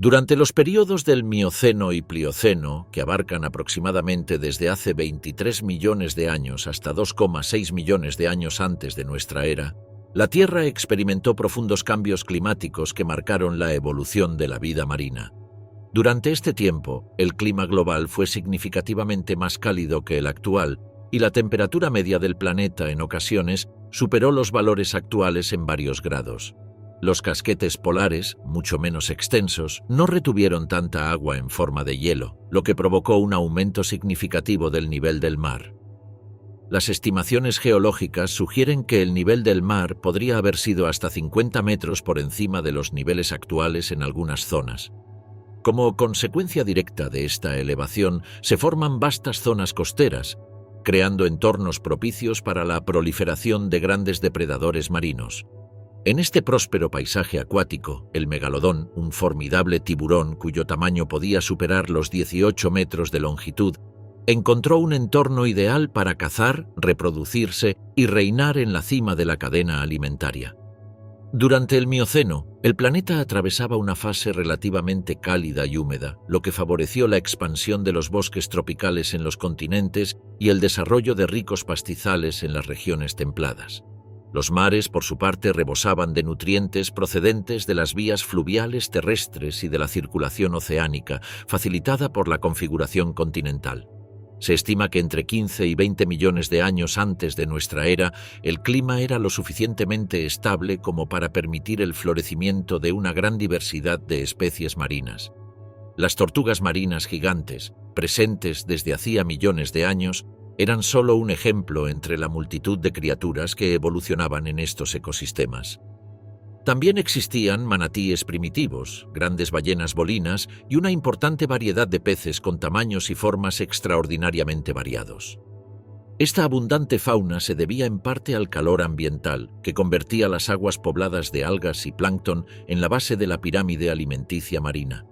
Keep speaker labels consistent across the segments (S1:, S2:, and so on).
S1: Durante los períodos del Mioceno y Plioceno, que abarcan aproximadamente desde hace 23 millones de años hasta 2,6 millones de años antes de nuestra era, la Tierra experimentó profundos cambios climáticos que marcaron la evolución de la vida marina. Durante este tiempo, el clima global fue significativamente más cálido que el actual y la temperatura media del planeta en ocasiones superó los valores actuales en varios grados. Los casquetes polares, mucho menos extensos, no retuvieron tanta agua en forma de hielo, lo que provocó un aumento significativo del nivel del mar. Las estimaciones geológicas sugieren que el nivel del mar podría haber sido hasta 50 metros por encima de los niveles actuales en algunas zonas. Como consecuencia directa de esta elevación, se forman vastas zonas costeras, creando entornos propicios para la proliferación de grandes depredadores marinos. En este próspero paisaje acuático, el megalodón, un formidable tiburón cuyo tamaño podía superar los 18 metros de longitud, encontró un entorno ideal para cazar, reproducirse y reinar en la cima de la cadena alimentaria. Durante el Mioceno, el planeta atravesaba una fase relativamente cálida y húmeda, lo que favoreció la expansión de los bosques tropicales en los continentes y el desarrollo de ricos pastizales en las regiones templadas. Los mares, por su parte, rebosaban de nutrientes procedentes de las vías fluviales terrestres y de la circulación oceánica, facilitada por la configuración continental. Se estima que entre 15 y 20 millones de años antes de nuestra era, el clima era lo suficientemente estable como para permitir el florecimiento de una gran diversidad de especies marinas. Las tortugas marinas gigantes, presentes desde hacía millones de años, eran solo un ejemplo entre la multitud de criaturas que evolucionaban en estos ecosistemas. También existían manatíes primitivos, grandes ballenas bolinas y una importante variedad de peces con tamaños y formas extraordinariamente variados. Esta abundante fauna se debía en parte al calor ambiental, que convertía las aguas pobladas de algas y plancton en la base de la pirámide alimenticia marina.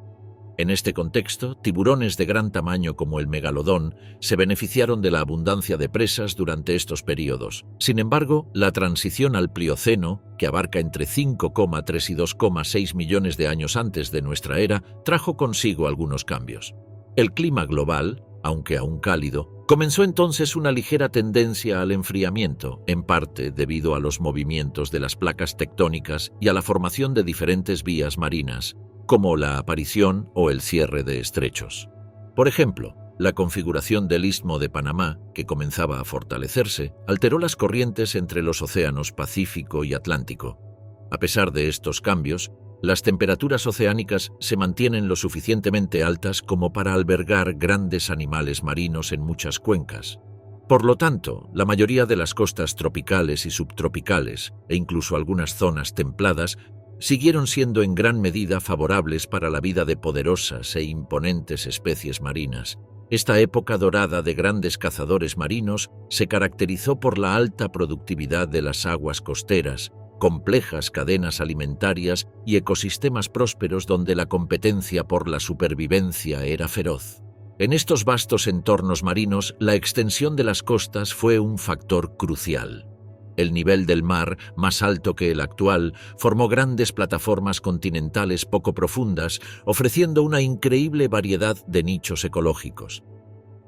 S1: En este contexto, tiburones de gran tamaño como el megalodón se beneficiaron de la abundancia de presas durante estos períodos. Sin embargo, la transición al Plioceno, que abarca entre 5,3 y 2,6 millones de años antes de nuestra era, trajo consigo algunos cambios. El clima global, aunque aún cálido, comenzó entonces una ligera tendencia al enfriamiento, en parte debido a los movimientos de las placas tectónicas y a la formación de diferentes vías marinas, como la aparición o el cierre de estrechos. Por ejemplo, la configuración del Istmo de Panamá, que comenzaba a fortalecerse, alteró las corrientes entre los océanos Pacífico y Atlántico. A pesar de estos cambios, las temperaturas oceánicas se mantienen lo suficientemente altas como para albergar grandes animales marinos en muchas cuencas. Por lo tanto, la mayoría de las costas tropicales y subtropicales, e incluso algunas zonas templadas, siguieron siendo en gran medida favorables para la vida de poderosas e imponentes especies marinas. Esta época dorada de grandes cazadores marinos se caracterizó por la alta productividad de las aguas costeras, complejas cadenas alimentarias y ecosistemas prósperos donde la competencia por la supervivencia era feroz. En estos vastos entornos marinos, la extensión de las costas fue un factor crucial. El nivel del mar, más alto que el actual, formó grandes plataformas continentales poco profundas, ofreciendo una increíble variedad de nichos ecológicos.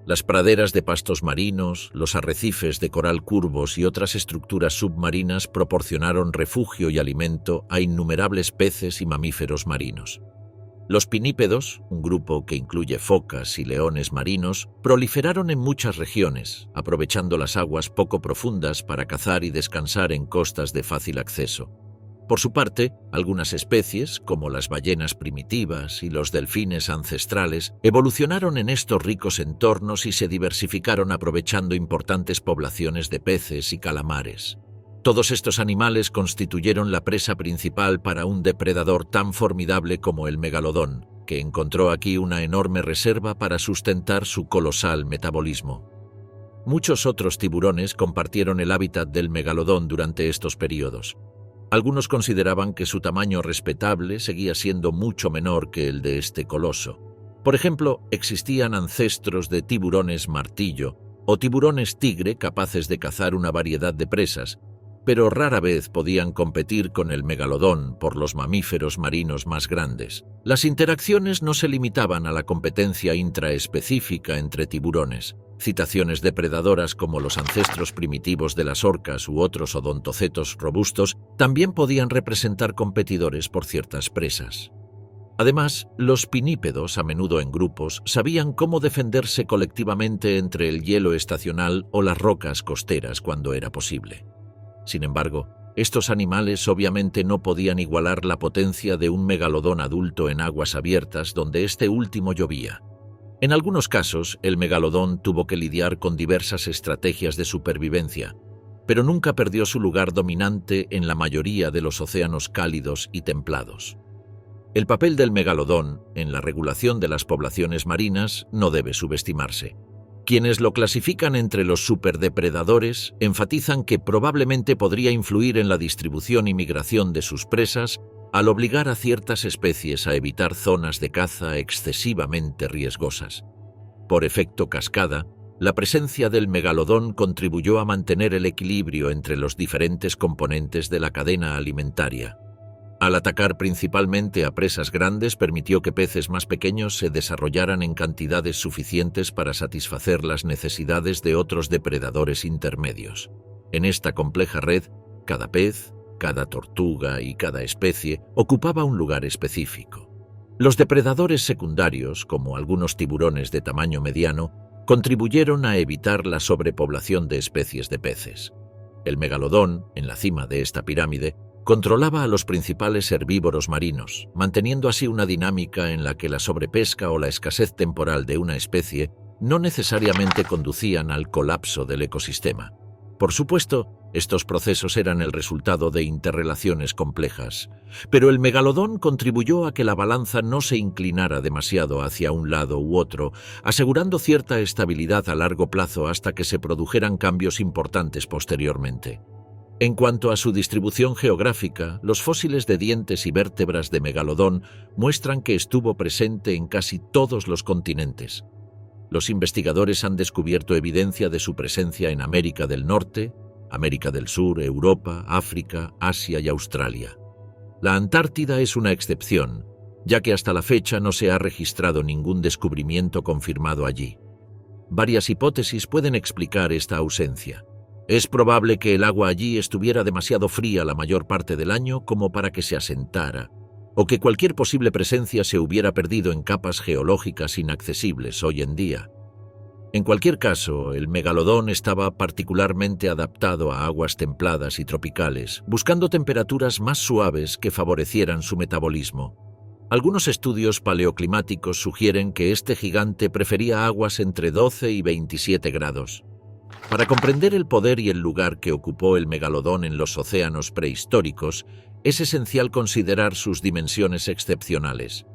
S1: Las praderas de pastos marinos, los arrecifes de coral curvos y otras estructuras submarinas proporcionaron refugio y alimento a innumerables peces y mamíferos marinos. Los pinípedos, un grupo que incluye focas y leones marinos, proliferaron en muchas regiones, aprovechando las aguas poco profundas para cazar y descansar en costas de fácil acceso. Por su parte, algunas especies, como las ballenas primitivas y los delfines ancestrales, evolucionaron en estos ricos entornos y se diversificaron aprovechando importantes poblaciones de peces y calamares. Todos estos animales constituyeron la presa principal para un depredador tan formidable como el megalodón, que encontró aquí una enorme reserva para sustentar su colosal metabolismo. Muchos otros tiburones compartieron el hábitat del megalodón durante estos periodos. Algunos consideraban que su tamaño respetable seguía siendo mucho menor que el de este coloso. Por ejemplo, existían ancestros de tiburones martillo o tiburones tigre capaces de cazar una variedad de presas, pero rara vez podían competir con el megalodón por los mamíferos marinos más grandes. Las interacciones no se limitaban a la competencia intraespecífica entre tiburones. Citaciones depredadoras como los ancestros primitivos de las orcas u otros odontocetos robustos también podían representar competidores por ciertas presas. Además, los pinípedos, a menudo en grupos, sabían cómo defenderse colectivamente entre el hielo estacional o las rocas costeras cuando era posible. Sin embargo, estos animales obviamente no podían igualar la potencia de un megalodón adulto en aguas abiertas donde este último llovía. En algunos casos, el megalodón tuvo que lidiar con diversas estrategias de supervivencia, pero nunca perdió su lugar dominante en la mayoría de los océanos cálidos y templados. El papel del megalodón en la regulación de las poblaciones marinas no debe subestimarse. Quienes lo clasifican entre los superdepredadores enfatizan que probablemente podría influir en la distribución y migración de sus presas al obligar a ciertas especies a evitar zonas de caza excesivamente riesgosas. Por efecto cascada, la presencia del megalodón contribuyó a mantener el equilibrio entre los diferentes componentes de la cadena alimentaria. Al atacar principalmente a presas grandes, permitió que peces más pequeños se desarrollaran en cantidades suficientes para satisfacer las necesidades de otros depredadores intermedios. En esta compleja red, cada pez, cada tortuga y cada especie ocupaba un lugar específico. Los depredadores secundarios, como algunos tiburones de tamaño mediano, contribuyeron a evitar la sobrepoblación de especies de peces. El megalodón, en la cima de esta pirámide, controlaba a los principales herbívoros marinos, manteniendo así una dinámica en la que la sobrepesca o la escasez temporal de una especie no necesariamente conducían al colapso del ecosistema. Por supuesto, estos procesos eran el resultado de interrelaciones complejas, pero el megalodón contribuyó a que la balanza no se inclinara demasiado hacia un lado u otro, asegurando cierta estabilidad a largo plazo hasta que se produjeran cambios importantes posteriormente. En cuanto a su distribución geográfica, los fósiles de dientes y vértebras de megalodón muestran que estuvo presente en casi todos los continentes. Los investigadores han descubierto evidencia de su presencia en América del Norte, América del Sur, Europa, África, Asia y Australia. La Antártida es una excepción, ya que hasta la fecha no se ha registrado ningún descubrimiento confirmado allí. Varias hipótesis pueden explicar esta ausencia. Es probable que el agua allí estuviera demasiado fría la mayor parte del año como para que se asentara, o que cualquier posible presencia se hubiera perdido en capas geológicas inaccesibles hoy en día. En cualquier caso, el megalodón estaba particularmente adaptado a aguas templadas y tropicales, buscando temperaturas más suaves que favorecieran su metabolismo. Algunos estudios paleoclimáticos sugieren que este gigante prefería aguas entre 12 y 27 grados. Para comprender el poder y el lugar que ocupó el megalodón en los océanos prehistóricos, es esencial considerar sus dimensiones excepcionales.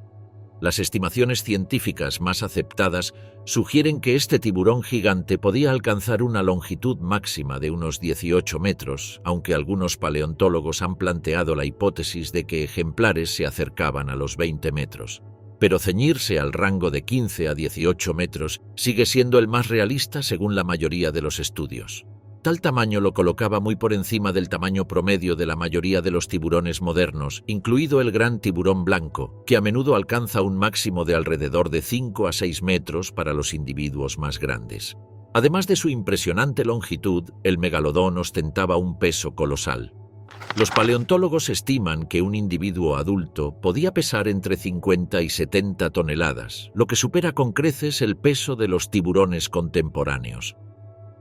S1: Las estimaciones científicas más aceptadas sugieren que este tiburón gigante podía alcanzar una longitud máxima de unos 18 metros, aunque algunos paleontólogos han planteado la hipótesis de que ejemplares se acercaban a los 20 metros. Pero ceñirse al rango de 15 a 18 metros sigue siendo el más realista según la mayoría de los estudios. Tal tamaño lo colocaba muy por encima del tamaño promedio de la mayoría de los tiburones modernos, incluido el gran tiburón blanco, que a menudo alcanza un máximo de alrededor de 5 a 6 metros para los individuos más grandes. Además de su impresionante longitud, el megalodón ostentaba un peso colosal. Los paleontólogos estiman que un individuo adulto podía pesar entre 50 y 70 toneladas, lo que supera con creces el peso de los tiburones contemporáneos.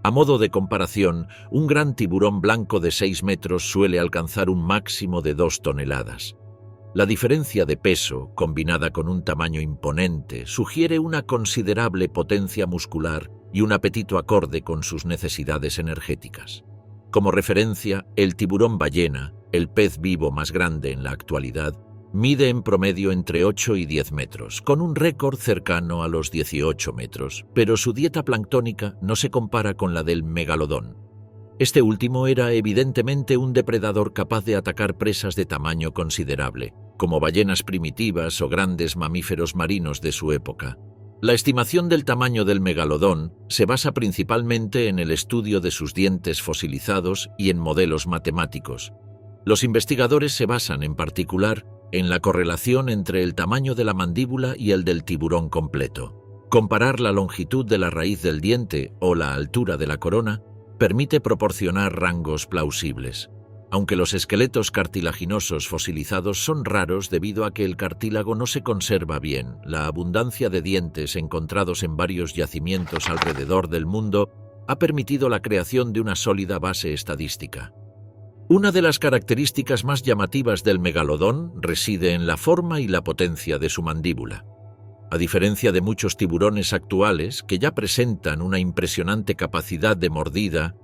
S1: A modo de comparación, un gran tiburón blanco de 6 metros suele alcanzar un máximo de 2 toneladas. La diferencia de peso, combinada con un tamaño imponente, sugiere una considerable potencia muscular y un apetito acorde con sus necesidades energéticas. Como referencia, el tiburón ballena, el pez vivo más grande en la actualidad, mide en promedio entre 8 y 10 metros, con un récord cercano a los 18 metros, pero su dieta planctónica no se compara con la del megalodón. Este último era evidentemente un depredador capaz de atacar presas de tamaño considerable, como ballenas primitivas o grandes mamíferos marinos de su época. La estimación del tamaño del megalodón se basa principalmente en el estudio de sus dientes fosilizados y en modelos matemáticos. Los investigadores se basan en particular en la correlación entre el tamaño de la mandíbula y el del tiburón completo. Comparar la longitud de la raíz del diente o la altura de la corona permite proporcionar rangos plausibles. Aunque los esqueletos cartilaginosos fosilizados son raros debido a que el cartílago no se conserva bien, la abundancia de dientes encontrados en varios yacimientos alrededor del mundo ha permitido la creación de una sólida base estadística. Una de las características más llamativas del megalodón reside en la forma y la potencia de su mandíbula. A diferencia de muchos tiburones actuales, que ya presentan una impresionante capacidad de mordida,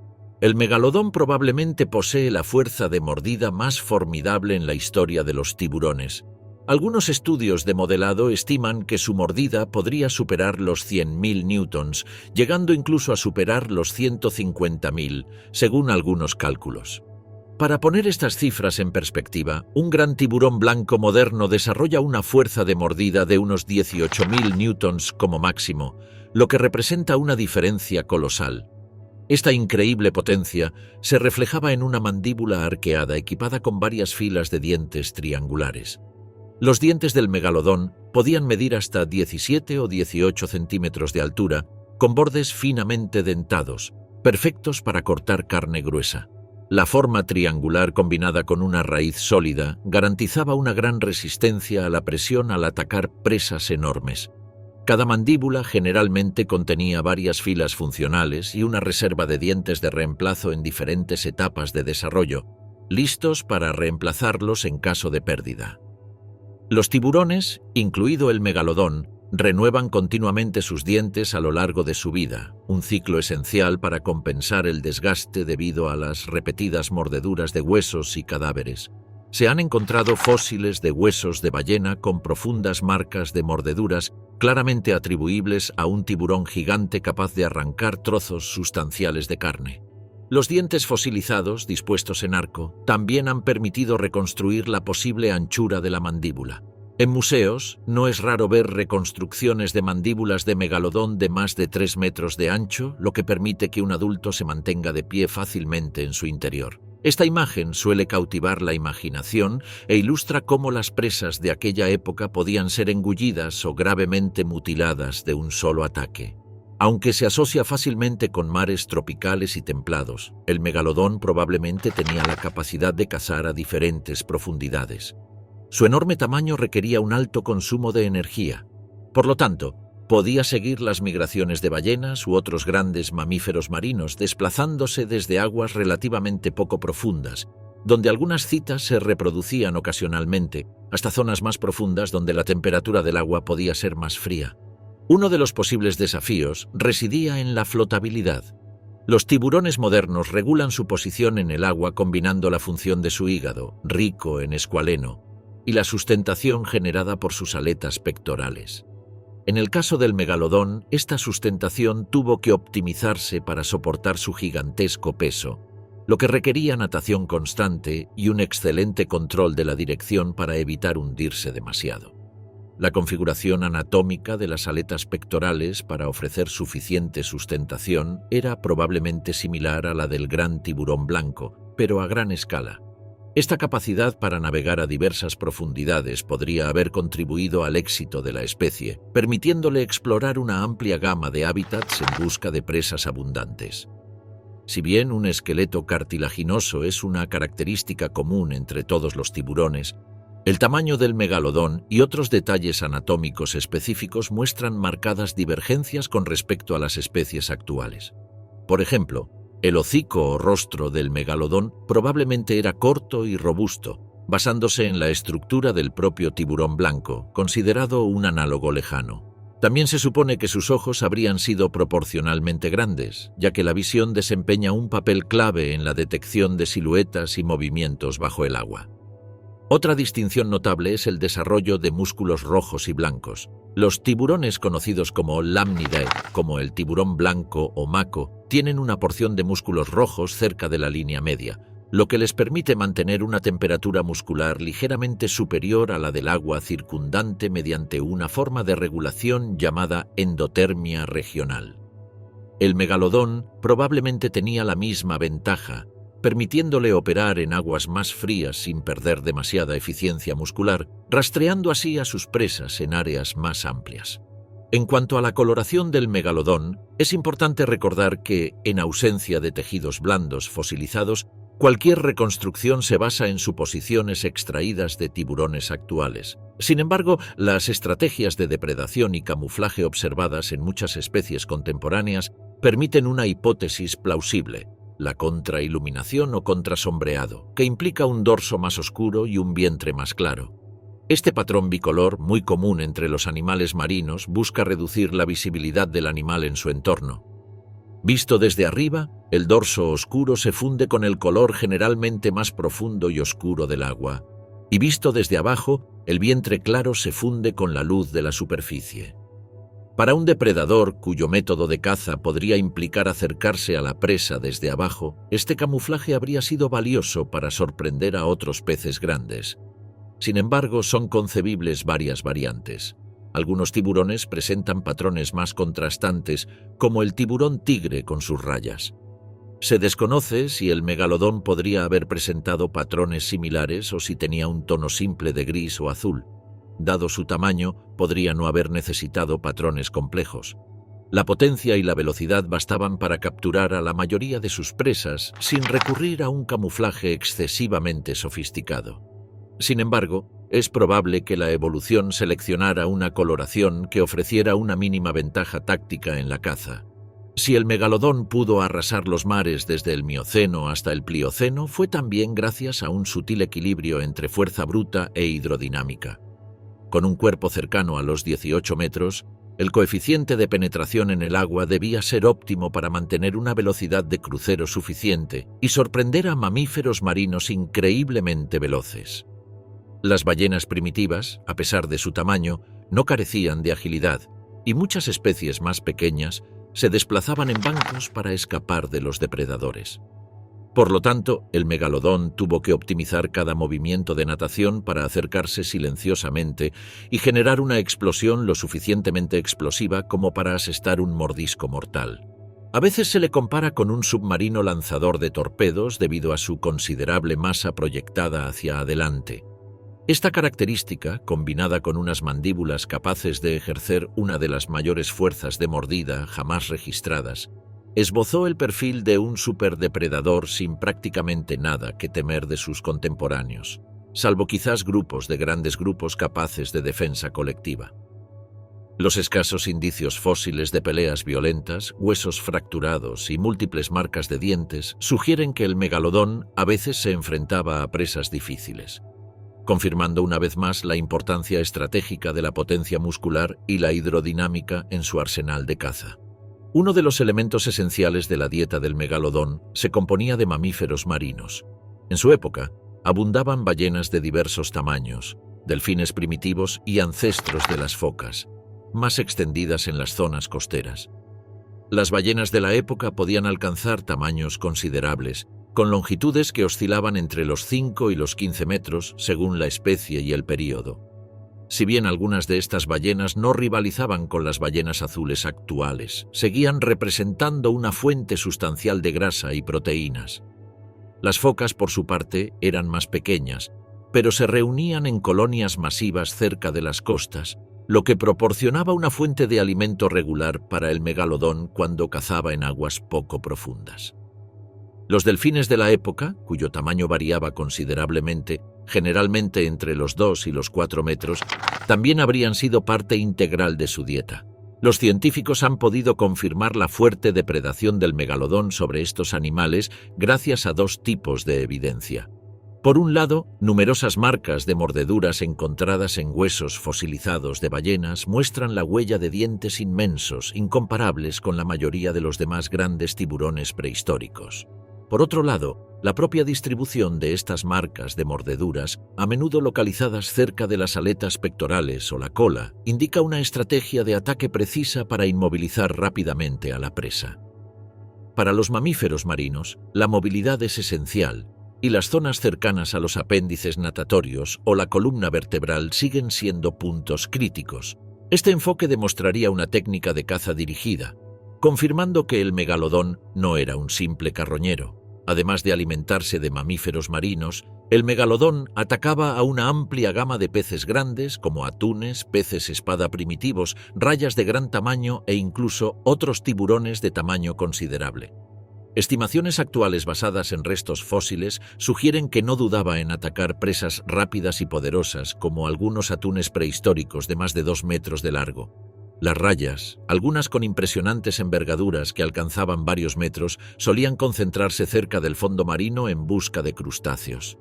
S1: el megalodón probablemente posee la fuerza de mordida más formidable en la historia de los tiburones. Algunos estudios de modelado estiman que su mordida podría superar los 100.000 newtons, llegando incluso a superar los 150.000, según algunos cálculos. Para poner estas cifras en perspectiva, un gran tiburón blanco moderno desarrolla una fuerza de mordida de unos 18.000 newtons como máximo, lo que representa una diferencia colosal. Esta increíble potencia se reflejaba en una mandíbula arqueada equipada con varias filas de dientes triangulares. Los dientes del megalodón podían medir hasta 17 o 18 centímetros de altura, con bordes finamente dentados, perfectos para cortar carne gruesa. La forma triangular combinada con una raíz sólida garantizaba una gran resistencia a la presión al atacar presas enormes. Cada mandíbula generalmente contenía varias filas funcionales y una reserva de dientes de reemplazo en diferentes etapas de desarrollo, listos para reemplazarlos en caso de pérdida. Los tiburones, incluido el megalodón, renuevan continuamente sus dientes a lo largo de su vida, un ciclo esencial para compensar el desgaste debido a las repetidas mordeduras de huesos y cadáveres. Se han encontrado fósiles de huesos de ballena con profundas marcas de mordeduras claramente atribuibles a un tiburón gigante capaz de arrancar trozos sustanciales de carne. Los dientes fosilizados, dispuestos en arco, también han permitido reconstruir la posible anchura de la mandíbula. En museos, no es raro ver reconstrucciones de mandíbulas de megalodón de más de 3 metros de ancho, lo que permite que un adulto se mantenga de pie fácilmente en su interior. Esta imagen suele cautivar la imaginación e ilustra cómo las presas de aquella época podían ser engullidas o gravemente mutiladas de un solo ataque. Aunque se asocia fácilmente con mares tropicales y templados, el megalodón probablemente tenía la capacidad de cazar a diferentes profundidades. Su enorme tamaño requería un alto consumo de energía. Por lo tanto, podía seguir las migraciones de ballenas u otros grandes mamíferos marinos, desplazándose desde aguas relativamente poco profundas, donde algunas citas se reproducían ocasionalmente, hasta zonas más profundas donde la temperatura del agua podía ser más fría. Uno de los posibles desafíos residía en la flotabilidad. Los tiburones modernos regulan su posición en el agua combinando la función de su hígado, rico en escualeno, y la sustentación generada por sus aletas pectorales. En el caso del megalodón, esta sustentación tuvo que optimizarse para soportar su gigantesco peso, lo que requería natación constante y un excelente control de la dirección para evitar hundirse demasiado. La configuración anatómica de las aletas pectorales para ofrecer suficiente sustentación era probablemente similar a la del gran tiburón blanco, pero a gran escala. Esta capacidad para navegar a diversas profundidades podría haber contribuido al éxito de la especie, permitiéndole explorar una amplia gama de hábitats en busca de presas abundantes. Si bien un esqueleto cartilaginoso es una característica común entre todos los tiburones, el tamaño del megalodón y otros detalles anatómicos específicos muestran marcadas divergencias con respecto a las especies actuales. Por ejemplo, el hocico o rostro del megalodón probablemente era corto y robusto, basándose en la estructura del propio tiburón blanco, considerado un análogo lejano. También se supone que sus ojos habrían sido proporcionalmente grandes, ya que la visión desempeña un papel clave en la detección de siluetas y movimientos bajo el agua. Otra distinción notable es el desarrollo de músculos rojos y blancos. Los tiburones conocidos como lamnidae, como el tiburón blanco o mako, tienen una porción de músculos rojos cerca de la línea media, lo que les permite mantener una temperatura muscular ligeramente superior a la del agua circundante mediante una forma de regulación llamada endotermia regional. El megalodón probablemente tenía la misma ventaja, permitiéndole operar en aguas más frías sin perder demasiada eficiencia muscular, rastreando así a sus presas en áreas más amplias. En cuanto a la coloración del megalodón, es importante recordar que, en ausencia de tejidos blandos fosilizados, cualquier reconstrucción se basa en suposiciones extraídas de tiburones actuales. Sin embargo, las estrategias de depredación y camuflaje observadas en muchas especies contemporáneas permiten una hipótesis plausible: la contrailuminación o contrasombreado, que implica un dorso más oscuro y un vientre más claro. Este patrón bicolor, muy común entre los animales marinos, busca reducir la visibilidad del animal en su entorno. Visto desde arriba, el dorso oscuro se funde con el color generalmente más profundo y oscuro del agua, y visto desde abajo, el vientre claro se funde con la luz de la superficie. Para un depredador cuyo método de caza podría implicar acercarse a la presa desde abajo, este camuflaje habría sido valioso para sorprender a otros peces grandes. Sin embargo, son concebibles varias variantes. Algunos tiburones presentan patrones más contrastantes, como el tiburón tigre con sus rayas. Se desconoce si el megalodón podría haber presentado patrones similares o si tenía un tono simple de gris o azul. Dado su tamaño, podría no haber necesitado patrones complejos. La potencia y la velocidad bastaban para capturar a la mayoría de sus presas sin recurrir a un camuflaje excesivamente sofisticado. Sin embargo, es probable que la evolución seleccionara una coloración que ofreciera una mínima ventaja táctica en la caza. Si el megalodón pudo arrasar los mares desde el Mioceno hasta el Plioceno, fue también gracias a un sutil equilibrio entre fuerza bruta e hidrodinámica. Con un cuerpo cercano a los 18 metros, el coeficiente de penetración en el agua debía ser óptimo para mantener una velocidad de crucero suficiente y sorprender a mamíferos marinos increíblemente veloces. Las ballenas primitivas, a pesar de su tamaño, no carecían de agilidad, y muchas especies más pequeñas se desplazaban en bancos para escapar de los depredadores. Por lo tanto, el megalodón tuvo que optimizar cada movimiento de natación para acercarse silenciosamente y generar una explosión lo suficientemente explosiva como para asestar un mordisco mortal. A veces se le compara con un submarino lanzador de torpedos debido a su considerable masa proyectada hacia adelante. Esta característica, combinada con unas mandíbulas capaces de ejercer una de las mayores fuerzas de mordida jamás registradas, esbozó el perfil de un superdepredador sin prácticamente nada que temer de sus contemporáneos, salvo quizás grupos de grandes grupos capaces de defensa colectiva. Los escasos indicios fósiles de peleas violentas, huesos fracturados y múltiples marcas de dientes sugieren que el megalodón a veces se enfrentaba a presas difíciles, confirmando una vez más la importancia estratégica de la potencia muscular y la hidrodinámica en su arsenal de caza. Uno de los elementos esenciales de la dieta del megalodón se componía de mamíferos marinos. En su época, abundaban ballenas de diversos tamaños, delfines primitivos y ancestros de las focas, más extendidas en las zonas costeras. Las ballenas de la época podían alcanzar tamaños considerables, con longitudes que oscilaban entre los 5 y los 15 metros según la especie y el período. Si bien algunas de estas ballenas no rivalizaban con las ballenas azules actuales, seguían representando una fuente sustancial de grasa y proteínas. Las focas, por su parte, eran más pequeñas, pero se reunían en colonias masivas cerca de las costas, lo que proporcionaba una fuente de alimento regular para el megalodón cuando cazaba en aguas poco profundas. Los delfines de la época, cuyo tamaño variaba considerablemente, generalmente entre los 2 y los 4 metros, también habrían sido parte integral de su dieta. Los científicos han podido confirmar la fuerte depredación del megalodón sobre estos animales gracias a dos tipos de evidencia. Por un lado, numerosas marcas de mordeduras encontradas en huesos fosilizados de ballenas muestran la huella de dientes inmensos, incomparables con la mayoría de los demás grandes tiburones prehistóricos. Por otro lado, la propia distribución de estas marcas de mordeduras, a menudo localizadas cerca de las aletas pectorales o la cola, indica una estrategia de ataque precisa para inmovilizar rápidamente a la presa. Para los mamíferos marinos, la movilidad es esencial, y las zonas cercanas a los apéndices natatorios o la columna vertebral siguen siendo puntos críticos. Este enfoque demostraría una técnica de caza dirigida, confirmando que el megalodón no era un simple carroñero. Además de alimentarse de mamíferos marinos, el megalodón atacaba a una amplia gama de peces grandes como atunes, peces espada primitivos, rayas de gran tamaño e incluso otros tiburones de tamaño considerable. Estimaciones actuales basadas en restos fósiles sugieren que no dudaba en atacar presas rápidas y poderosas como algunos atunes prehistóricos de más de 2 metros de largo. Las rayas, algunas con impresionantes envergaduras que alcanzaban varios metros, solían concentrarse cerca del fondo marino en busca de crustáceos.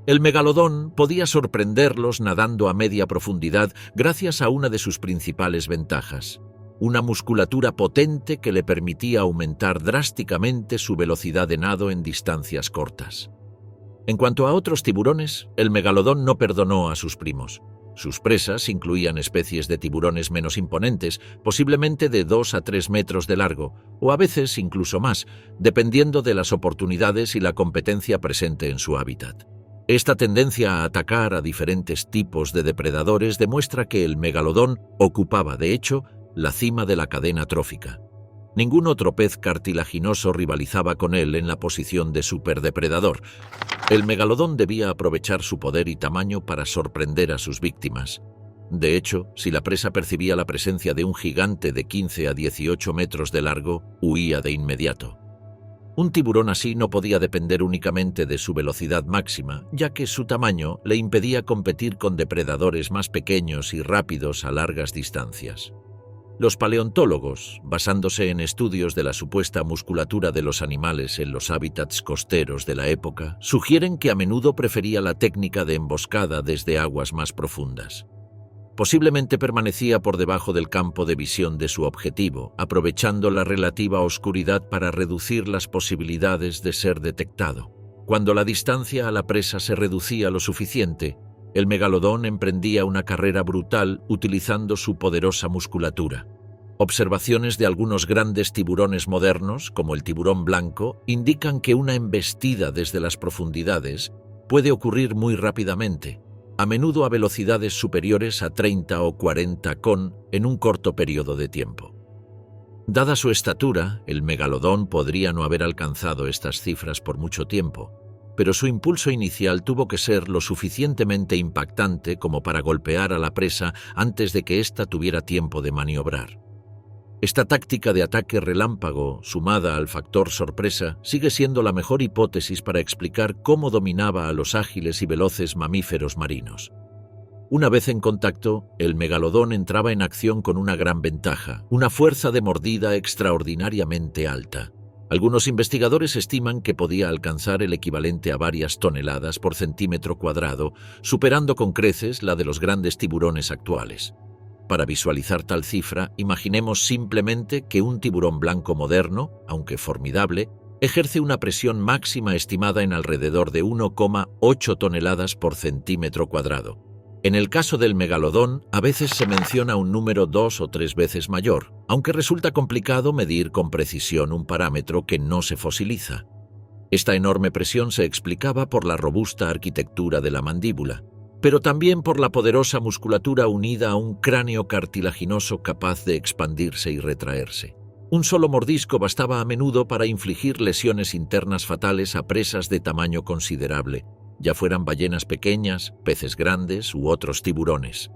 S1: El megalodón podía sorprenderlos nadando a media profundidad gracias a una de sus principales ventajas: una musculatura potente que le permitía aumentar drásticamente su velocidad de nado en distancias cortas. En cuanto a otros tiburones, el megalodón no perdonó a sus primos. Sus presas incluían especies de tiburones menos imponentes, posiblemente de 2 a 3 metros de largo, o a veces incluso más, dependiendo de las oportunidades y la competencia presente en su hábitat. Esta tendencia a atacar a diferentes tipos de depredadores demuestra que el megalodón ocupaba, de hecho, la cima de la cadena trófica. Ningún otro pez cartilaginoso rivalizaba con él en la posición de superdepredador. El megalodón debía aprovechar su poder y tamaño para sorprender a sus víctimas. De hecho, si la presa percibía la presencia de un gigante de 15 a 18 metros de largo, huía de inmediato. Un tiburón así no podía depender únicamente de su velocidad máxima, ya que su tamaño le impedía competir con depredadores más pequeños y rápidos a largas distancias. Los paleontólogos, basándose en estudios de la supuesta musculatura de los animales en los hábitats costeros de la época, sugieren que a menudo prefería la técnica de emboscada desde aguas más profundas. Posiblemente permanecía por debajo del campo de visión de su objetivo, aprovechando la relativa oscuridad para reducir las posibilidades de ser detectado. Cuando la distancia a la presa se reducía lo suficiente, el megalodón emprendía una carrera brutal utilizando su poderosa musculatura. Observaciones de algunos grandes tiburones modernos, como el tiburón blanco, indican que una embestida desde las profundidades puede ocurrir muy rápidamente, a menudo a velocidades superiores a 30 o 40 con en un corto periodo de tiempo. Dada su estatura, el megalodón podría no haber alcanzado estas cifras por mucho tiempo, pero su impulso inicial tuvo que ser lo suficientemente impactante como para golpear a la presa antes de que ésta tuviera tiempo de maniobrar. Esta táctica de ataque relámpago, sumada al factor sorpresa, sigue siendo la mejor hipótesis para explicar cómo dominaba a los ágiles y veloces mamíferos marinos. Una vez en contacto, el megalodón entraba en acción con una gran ventaja, una fuerza de mordida extraordinariamente alta. Algunos investigadores estiman que podía alcanzar el equivalente a varias toneladas por centímetro cuadrado, superando con creces la de los grandes tiburones actuales. Para visualizar tal cifra, imaginemos simplemente que un tiburón blanco moderno, aunque formidable, ejerce una presión máxima estimada en alrededor de 1,8 toneladas por centímetro cuadrado. En el caso del megalodón, a veces se menciona un número 2 o 3 veces mayor, aunque resulta complicado medir con precisión un parámetro que no se fosiliza. Esta enorme presión se explicaba por la robusta arquitectura de la mandíbula, pero también por la poderosa musculatura unida a un cráneo cartilaginoso capaz de expandirse y retraerse. Un solo mordisco bastaba a menudo para infligir lesiones internas fatales a presas de tamaño considerable, ya fueran ballenas pequeñas, peces grandes u otros tiburones.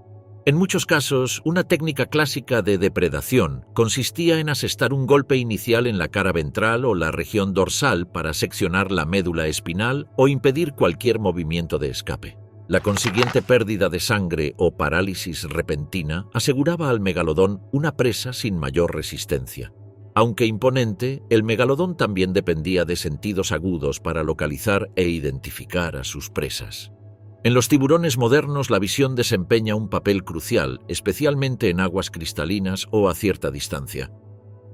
S1: En muchos casos, una técnica clásica de depredación consistía en asestar un golpe inicial en la cara ventral o la región dorsal para seccionar la médula espinal o impedir cualquier movimiento de escape. La consiguiente pérdida de sangre o parálisis repentina aseguraba al megalodón una presa sin mayor resistencia. Aunque imponente, el megalodón también dependía de sentidos agudos para localizar e identificar a sus presas. En los tiburones modernos la visión desempeña un papel crucial, especialmente en aguas cristalinas o a cierta distancia.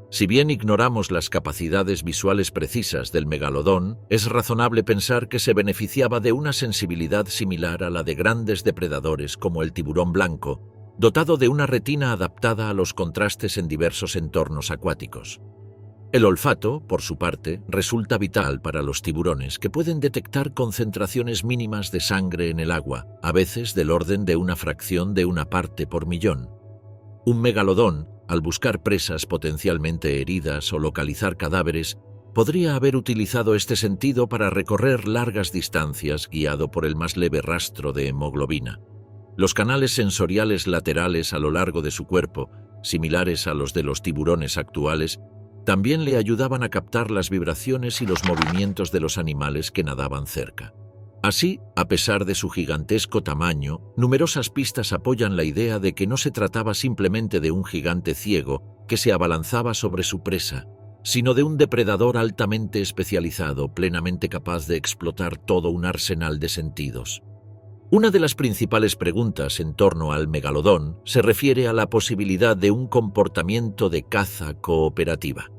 S1: Si bien ignoramos las capacidades visuales precisas del megalodón, es razonable pensar que se beneficiaba de una sensibilidad similar a la de grandes depredadores como el tiburón blanco, dotado de una retina adaptada a los contrastes en diversos entornos acuáticos. El olfato, por su parte, resulta vital para los tiburones, que pueden detectar concentraciones mínimas de sangre en el agua, a veces del orden de una fracción de una parte por millón. Un megalodón, al buscar presas potencialmente heridas o localizar cadáveres, podría haber utilizado este sentido para recorrer largas distancias guiado por el más leve rastro de hemoglobina. Los canales sensoriales laterales a lo largo de su cuerpo, similares a los de los tiburones actuales, también le ayudaban a captar las vibraciones y los movimientos de los animales que nadaban cerca. Así, a pesar de su gigantesco tamaño, numerosas pistas apoyan la idea de que no se trataba simplemente de un gigante ciego que se abalanzaba sobre su presa, sino de un depredador altamente especializado, plenamente capaz de explotar todo un arsenal de sentidos. Una de las principales preguntas en torno al megalodón se refiere a la posibilidad de un comportamiento de caza cooperativa.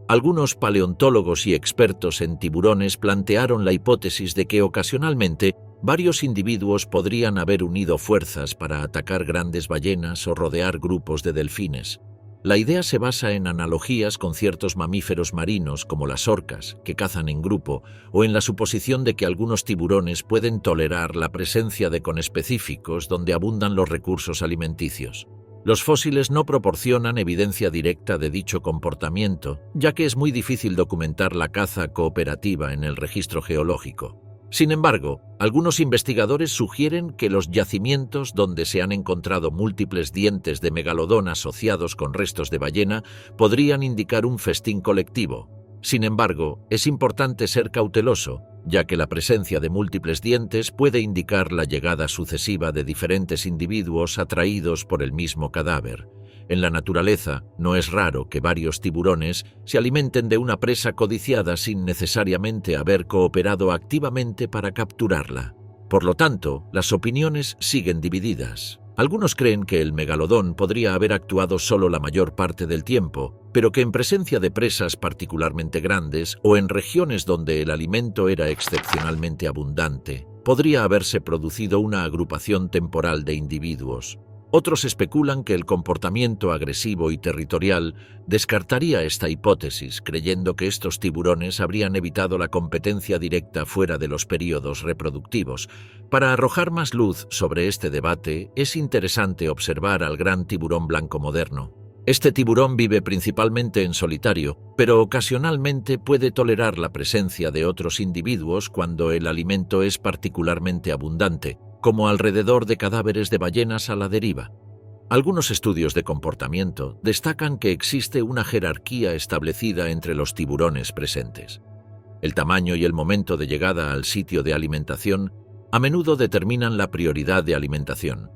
S1: Algunos paleontólogos y expertos en tiburones plantearon la hipótesis de que ocasionalmente varios individuos podrían haber unido fuerzas para atacar grandes ballenas o rodear grupos de delfines. La idea se basa en analogías con ciertos mamíferos marinos como las orcas, que cazan en grupo, o en la suposición de que algunos tiburones pueden tolerar la presencia de conespecíficos donde abundan los recursos alimenticios. Los fósiles no proporcionan evidencia directa de dicho comportamiento, ya que es muy difícil documentar la caza cooperativa en el registro geológico. Sin embargo, algunos investigadores sugieren que los yacimientos donde se han encontrado múltiples dientes de megalodón asociados con restos de ballena podrían indicar un festín colectivo. Sin embargo, es importante ser cauteloso, ya que la presencia de múltiples dientes puede indicar la llegada sucesiva de diferentes individuos atraídos por el mismo cadáver. En la naturaleza, no es raro que varios tiburones se alimenten de una presa codiciada sin necesariamente haber cooperado activamente para capturarla. Por lo tanto, las opiniones siguen divididas. Algunos creen que el megalodón podría haber actuado solo la mayor parte del tiempo, pero que en presencia de presas particularmente grandes o en regiones donde el alimento era excepcionalmente abundante, podría haberse producido una agrupación temporal de individuos. Otros especulan que el comportamiento agresivo y territorial descartaría esta hipótesis, creyendo que estos tiburones habrían evitado la competencia directa fuera de los períodos reproductivos. Para arrojar más luz sobre este debate, es interesante observar al gran tiburón blanco moderno. Este tiburón vive principalmente en solitario, pero ocasionalmente puede tolerar la presencia de otros individuos cuando el alimento es particularmente abundante, como alrededor de cadáveres de ballenas a la deriva. Algunos estudios de comportamiento destacan que existe una jerarquía establecida entre los tiburones presentes. El tamaño y el momento de llegada al sitio de alimentación a menudo determinan la prioridad de alimentación.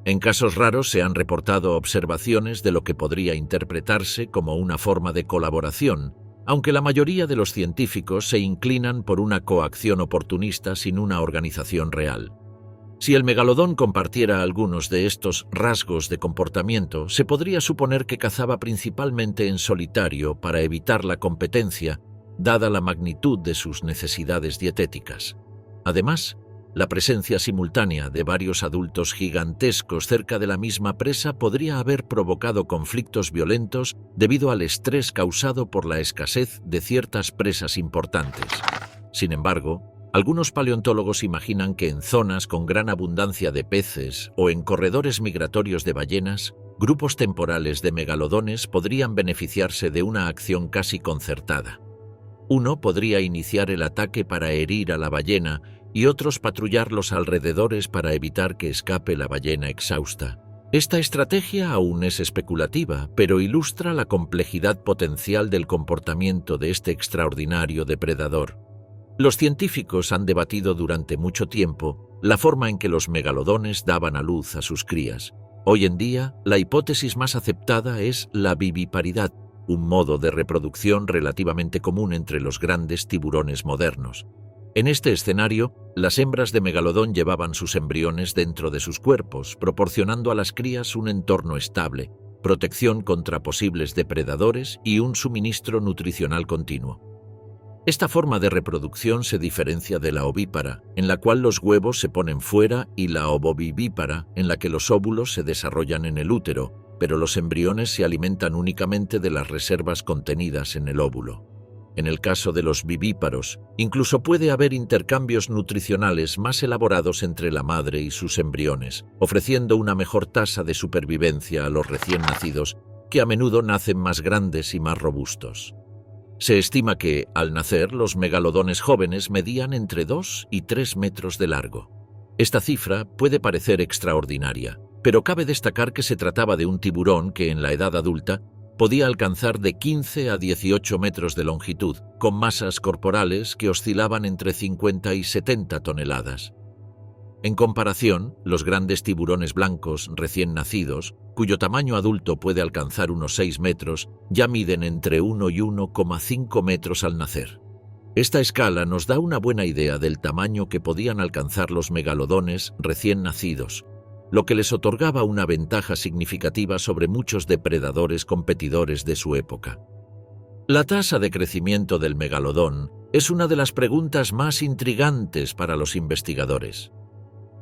S1: En casos raros se han reportado observaciones de lo que podría interpretarse como una forma de colaboración, aunque la mayoría de los científicos se inclinan por una coacción oportunista sin una organización real. Si el megalodón compartiera algunos de estos rasgos de comportamiento, se podría suponer que cazaba principalmente en solitario para evitar la competencia, dada la magnitud de sus necesidades dietéticas. Además, la presencia simultánea de varios adultos gigantescos cerca de la misma presa podría haber provocado conflictos violentos debido al estrés causado por la escasez de ciertas presas importantes. Sin embargo, algunos paleontólogos imaginan que en zonas con gran abundancia de peces o en corredores migratorios de ballenas, grupos temporales de megalodones podrían beneficiarse de una acción casi concertada. Uno podría iniciar el ataque para herir a la ballena y otros patrullar los alrededores para evitar que escape la ballena exhausta. Esta estrategia aún es especulativa, pero ilustra la complejidad potencial del comportamiento de este extraordinario depredador. Los científicos han debatido durante mucho tiempo la forma en que los megalodones daban a luz a sus crías. Hoy en día, la hipótesis más aceptada es la viviparidad, un modo de reproducción relativamente común entre los grandes tiburones modernos. En este escenario, las hembras de megalodón llevaban sus embriones dentro de sus cuerpos, proporcionando a las crías un entorno estable, protección contra posibles depredadores y un suministro nutricional continuo. Esta forma de reproducción se diferencia de la ovípara, en la cual los huevos se ponen fuera, y la ovovivípara, en la que los óvulos se desarrollan en el útero, pero los embriones se alimentan únicamente de las reservas contenidas en el óvulo. En el caso de los vivíparos, incluso puede haber intercambios nutricionales más elaborados entre la madre y sus embriones, ofreciendo una mejor tasa de supervivencia a los recién nacidos, que a menudo nacen más grandes y más robustos. Se estima que, al nacer, los megalodones jóvenes medían entre 2 y 3 metros de largo. Esta cifra puede parecer extraordinaria, pero cabe destacar que se trataba de un tiburón que en la edad adulta podía alcanzar de 15 a 18 metros de longitud, con masas corporales que oscilaban entre 50 y 70 toneladas. En comparación, los grandes tiburones blancos recién nacidos, cuyo tamaño adulto puede alcanzar unos 6 metros, ya miden entre 1 y 1,5 metros al nacer. Esta escala nos da una buena idea del tamaño que podían alcanzar los megalodones recién nacidos, lo que les otorgaba una ventaja significativa sobre muchos depredadores competidores de su época. La tasa de crecimiento del megalodón es una de las preguntas más intrigantes para los investigadores.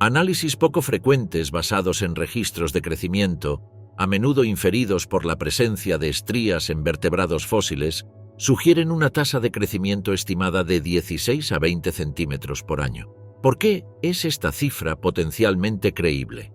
S1: Análisis poco frecuentes basados en registros de crecimiento, a menudo inferidos por la presencia de estrías en vertebrados fósiles, sugieren una tasa de crecimiento estimada de 16 a 20 centímetros por año. ¿Por qué es esta cifra potencialmente creíble?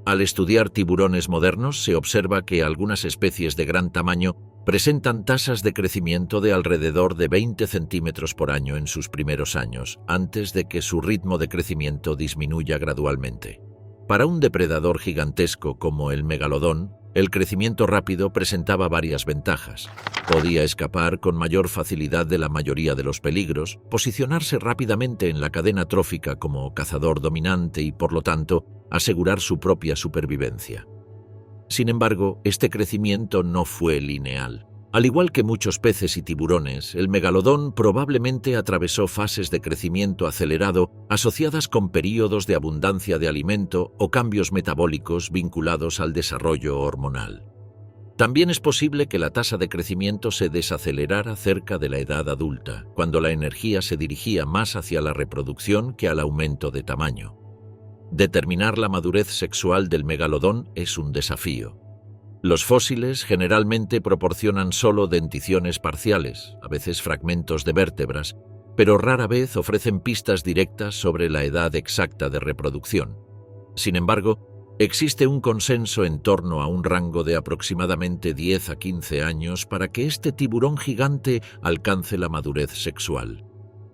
S1: Al estudiar tiburones modernos se observa que algunas especies de gran tamaño presentan tasas de crecimiento de alrededor de 20 centímetros por año en sus primeros años, antes de que su ritmo de crecimiento disminuya gradualmente. Para un depredador gigantesco como el megalodón, el crecimiento rápido presentaba varias ventajas. Podía escapar con mayor facilidad de la mayoría de los peligros, posicionarse rápidamente en la cadena trófica como cazador dominante y, por lo tanto, asegurar su propia supervivencia. Sin embargo, este crecimiento no fue lineal. Al igual que muchos peces y tiburones, el megalodón probablemente atravesó fases de crecimiento acelerado asociadas con períodos de abundancia de alimento o cambios metabólicos vinculados al desarrollo hormonal. También es posible que la tasa de crecimiento se desacelerara cerca de la edad adulta, cuando la energía se dirigía más hacia la reproducción que al aumento de tamaño. Determinar la madurez sexual del megalodón es un desafío. Los fósiles generalmente proporcionan solo denticiones parciales, a veces fragmentos de vértebras, pero rara vez ofrecen pistas directas sobre la edad exacta de reproducción. Sin embargo, existe un consenso en torno a un rango de aproximadamente 10 a 15 años para que este tiburón gigante alcance la madurez sexual.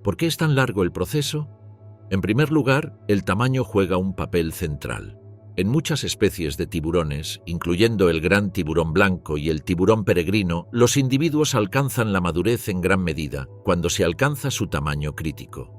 S1: ¿Por qué es tan largo el proceso? En primer lugar, el tamaño juega un papel central. En muchas especies de tiburones, incluyendo el gran tiburón blanco y el tiburón peregrino, los individuos alcanzan la madurez en gran medida cuando se alcanza su tamaño crítico.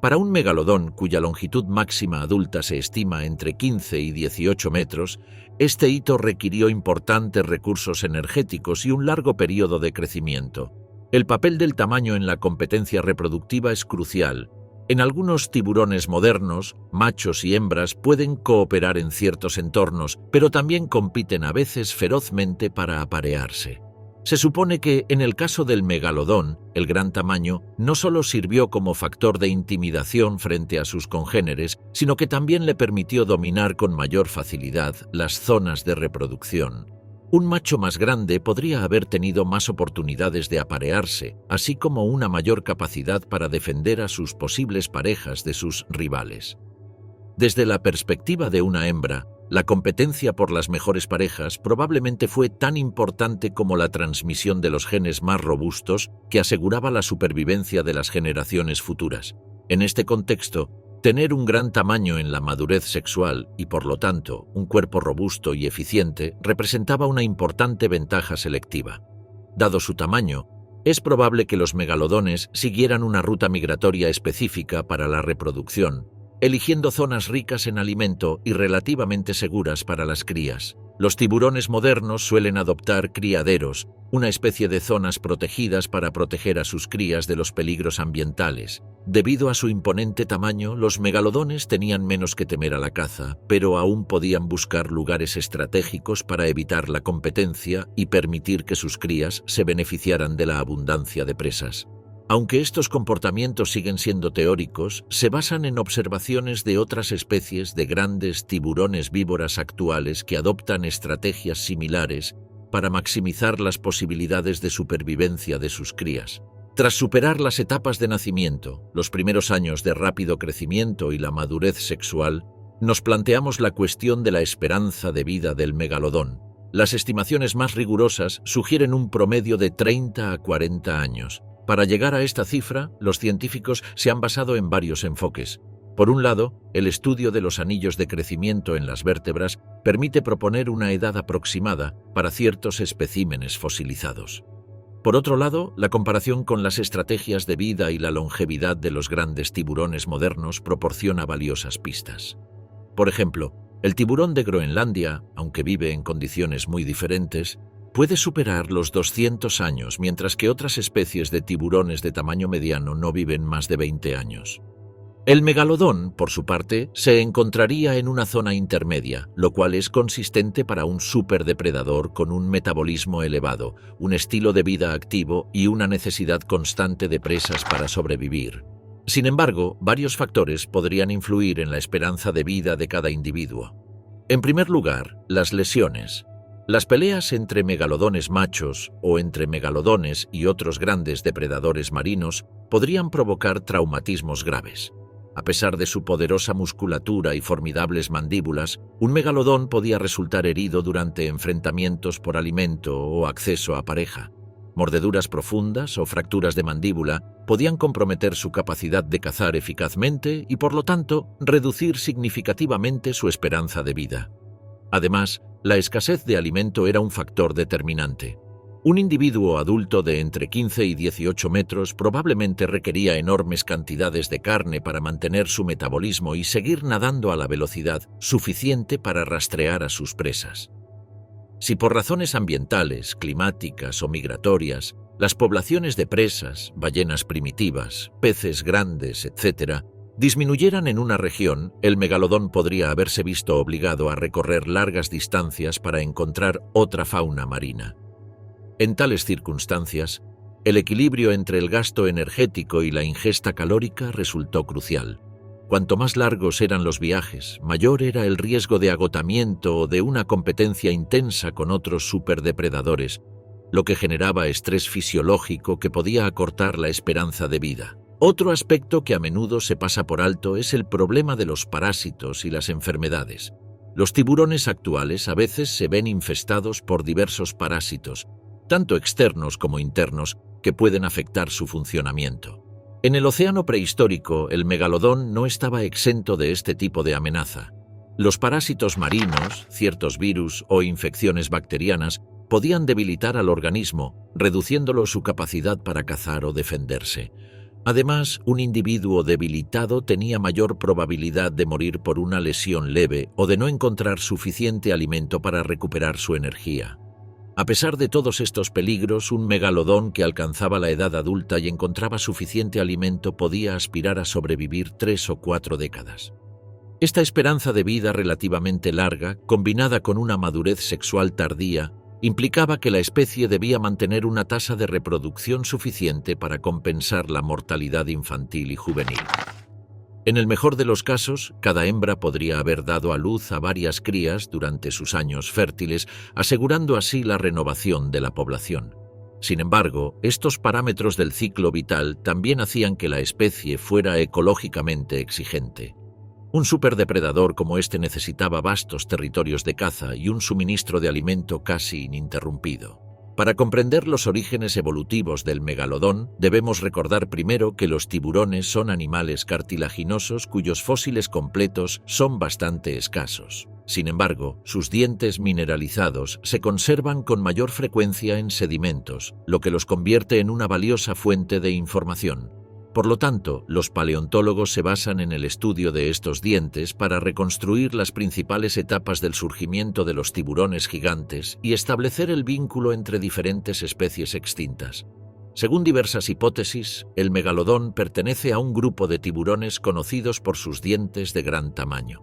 S1: Para un megalodón cuya longitud máxima adulta se estima entre 15 y 18 metros, este hito requirió importantes recursos energéticos y un largo periodo de crecimiento. El papel del tamaño en la competencia reproductiva es crucial. En algunos tiburones modernos, machos y hembras pueden cooperar en ciertos entornos, pero también compiten a veces ferozmente para aparearse. Se supone que, en el caso del megalodón, el gran tamaño no solo sirvió como factor de intimidación frente a sus congéneres, sino que también le permitió dominar con mayor facilidad las zonas de reproducción. Un macho más grande podría haber tenido más oportunidades de aparearse, así como una mayor capacidad para defender a sus posibles parejas de sus rivales. Desde la perspectiva de una hembra, la competencia por las mejores parejas probablemente fue tan importante como la transmisión de los genes más robustos que aseguraba la supervivencia de las generaciones futuras. En este contexto, tener un gran tamaño en la madurez sexual y, por lo tanto, un cuerpo robusto y eficiente representaba una importante ventaja selectiva. Dado su tamaño, es probable que los megalodones siguieran una ruta migratoria específica para la reproducción, eligiendo zonas ricas en alimento y relativamente seguras para las crías. Los tiburones modernos suelen adoptar criaderos, una especie de zonas protegidas para proteger a sus crías de los peligros ambientales. Debido a su imponente tamaño, los megalodones tenían menos que temer a la caza, pero aún podían buscar lugares estratégicos para evitar la competencia y permitir que sus crías se beneficiaran de la abundancia de presas. Aunque estos comportamientos siguen siendo teóricos, se basan en observaciones de otras especies de grandes tiburones víboras actuales que adoptan estrategias similares para maximizar las posibilidades de supervivencia de sus crías. Tras superar las etapas de nacimiento, los primeros años de rápido crecimiento y la madurez sexual, nos planteamos la cuestión de la esperanza de vida del megalodón. Las estimaciones más rigurosas sugieren un promedio de 30 a 40 años. Para llegar a esta cifra, los científicos se han basado en varios enfoques. Por un lado, el estudio de los anillos de crecimiento en las vértebras permite proponer una edad aproximada para ciertos especímenes fosilizados. Por otro lado, la comparación con las estrategias de vida y la longevidad de los grandes tiburones modernos proporciona valiosas pistas. Por ejemplo, el tiburón de Groenlandia, aunque vive en condiciones muy diferentes, puede superar los 200 años, mientras que otras especies de tiburones de tamaño mediano no viven más de 20 años. El megalodón, por su parte, se encontraría en una zona intermedia, lo cual es consistente para un superdepredador con un metabolismo elevado, un estilo de vida activo y una necesidad constante de presas para sobrevivir. Sin embargo, varios factores podrían influir en la esperanza de vida de cada individuo. En primer lugar, las lesiones. Las peleas entre megalodones machos o entre megalodones y otros grandes depredadores marinos podrían provocar traumatismos graves. A pesar de su poderosa musculatura y formidables mandíbulas, un megalodón podía resultar herido durante enfrentamientos por alimento o acceso a pareja. Mordeduras profundas o fracturas de mandíbula podían comprometer su capacidad de cazar eficazmente y, por lo tanto, reducir significativamente su esperanza de vida. Además, la escasez de alimento era un factor determinante. Un individuo adulto de entre 15 y 18 metros probablemente requería enormes cantidades de carne para mantener su metabolismo y seguir nadando a la velocidad suficiente para rastrear a sus presas. Si por razones ambientales, climáticas o migratorias, las poblaciones de presas, ballenas primitivas, peces grandes, etc., disminuyeran en una región, el megalodón podría haberse visto obligado a recorrer largas distancias para encontrar otra fauna marina. En tales circunstancias, el equilibrio entre el gasto energético y la ingesta calórica resultó crucial. Cuanto más largos eran los viajes, mayor era el riesgo de agotamiento o de una competencia intensa con otros superdepredadores, lo que generaba estrés fisiológico que podía acortar la esperanza de vida. Otro aspecto que a menudo se pasa por alto es el problema de los parásitos y las enfermedades. Los tiburones actuales a veces se ven infestados por diversos parásitos, tanto externos como internos, que pueden afectar su funcionamiento. En el océano prehistórico, el megalodón no estaba exento de este tipo de amenaza. Los parásitos marinos, ciertos virus o infecciones bacterianas podían debilitar al organismo, reduciéndolo su capacidad para cazar o defenderse. Además, un individuo debilitado tenía mayor probabilidad de morir por una lesión leve o de no encontrar suficiente alimento para recuperar su energía. A pesar de todos estos peligros, un megalodón que alcanzaba la edad adulta y encontraba suficiente alimento podía aspirar a sobrevivir 3 o 4 décadas. Esta esperanza de vida relativamente larga, combinada con una madurez sexual tardía, implicaba que la especie debía mantener una tasa de reproducción suficiente para compensar la mortalidad infantil y juvenil. En el mejor de los casos, cada hembra podría haber dado a luz a varias crías durante sus años fértiles, asegurando así la renovación de la población. Sin embargo, estos parámetros del ciclo vital también hacían que la especie fuera ecológicamente exigente. Un superdepredador como este necesitaba vastos territorios de caza y un suministro de alimento casi ininterrumpido. Para comprender los orígenes evolutivos del megalodón, debemos recordar primero que los tiburones son animales cartilaginosos cuyos fósiles completos son bastante escasos. Sin embargo, sus dientes mineralizados se conservan con mayor frecuencia en sedimentos, lo que los convierte en una valiosa fuente de información. Por lo tanto, los paleontólogos se basan en el estudio de estos dientes para reconstruir las principales etapas del surgimiento de los tiburones gigantes y establecer el vínculo entre diferentes especies extintas. Según diversas hipótesis, el megalodón pertenece a un grupo de tiburones conocidos por sus dientes de gran tamaño.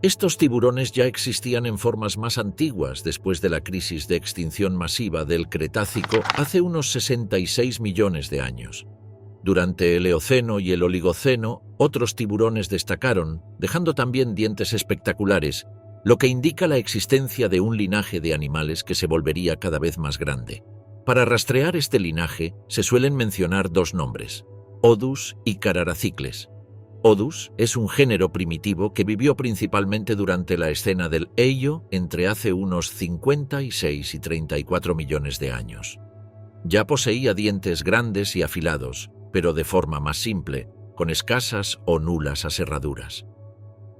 S1: Estos tiburones ya existían en formas más antiguas después de la crisis de extinción masiva del Cretácico hace unos 66 millones de años. Durante el Eoceno y el Oligoceno, otros tiburones destacaron, dejando también dientes espectaculares, lo que indica la existencia de un linaje de animales que se volvería cada vez más grande. Para rastrear este linaje se suelen mencionar dos nombres, Odus y Cararacicles. Odus es un género primitivo que vivió principalmente durante la escena del Eio entre hace unos 56 y 34 millones de años. Ya poseía dientes grandes y afilados, pero de forma más simple, con escasas o nulas aserraduras.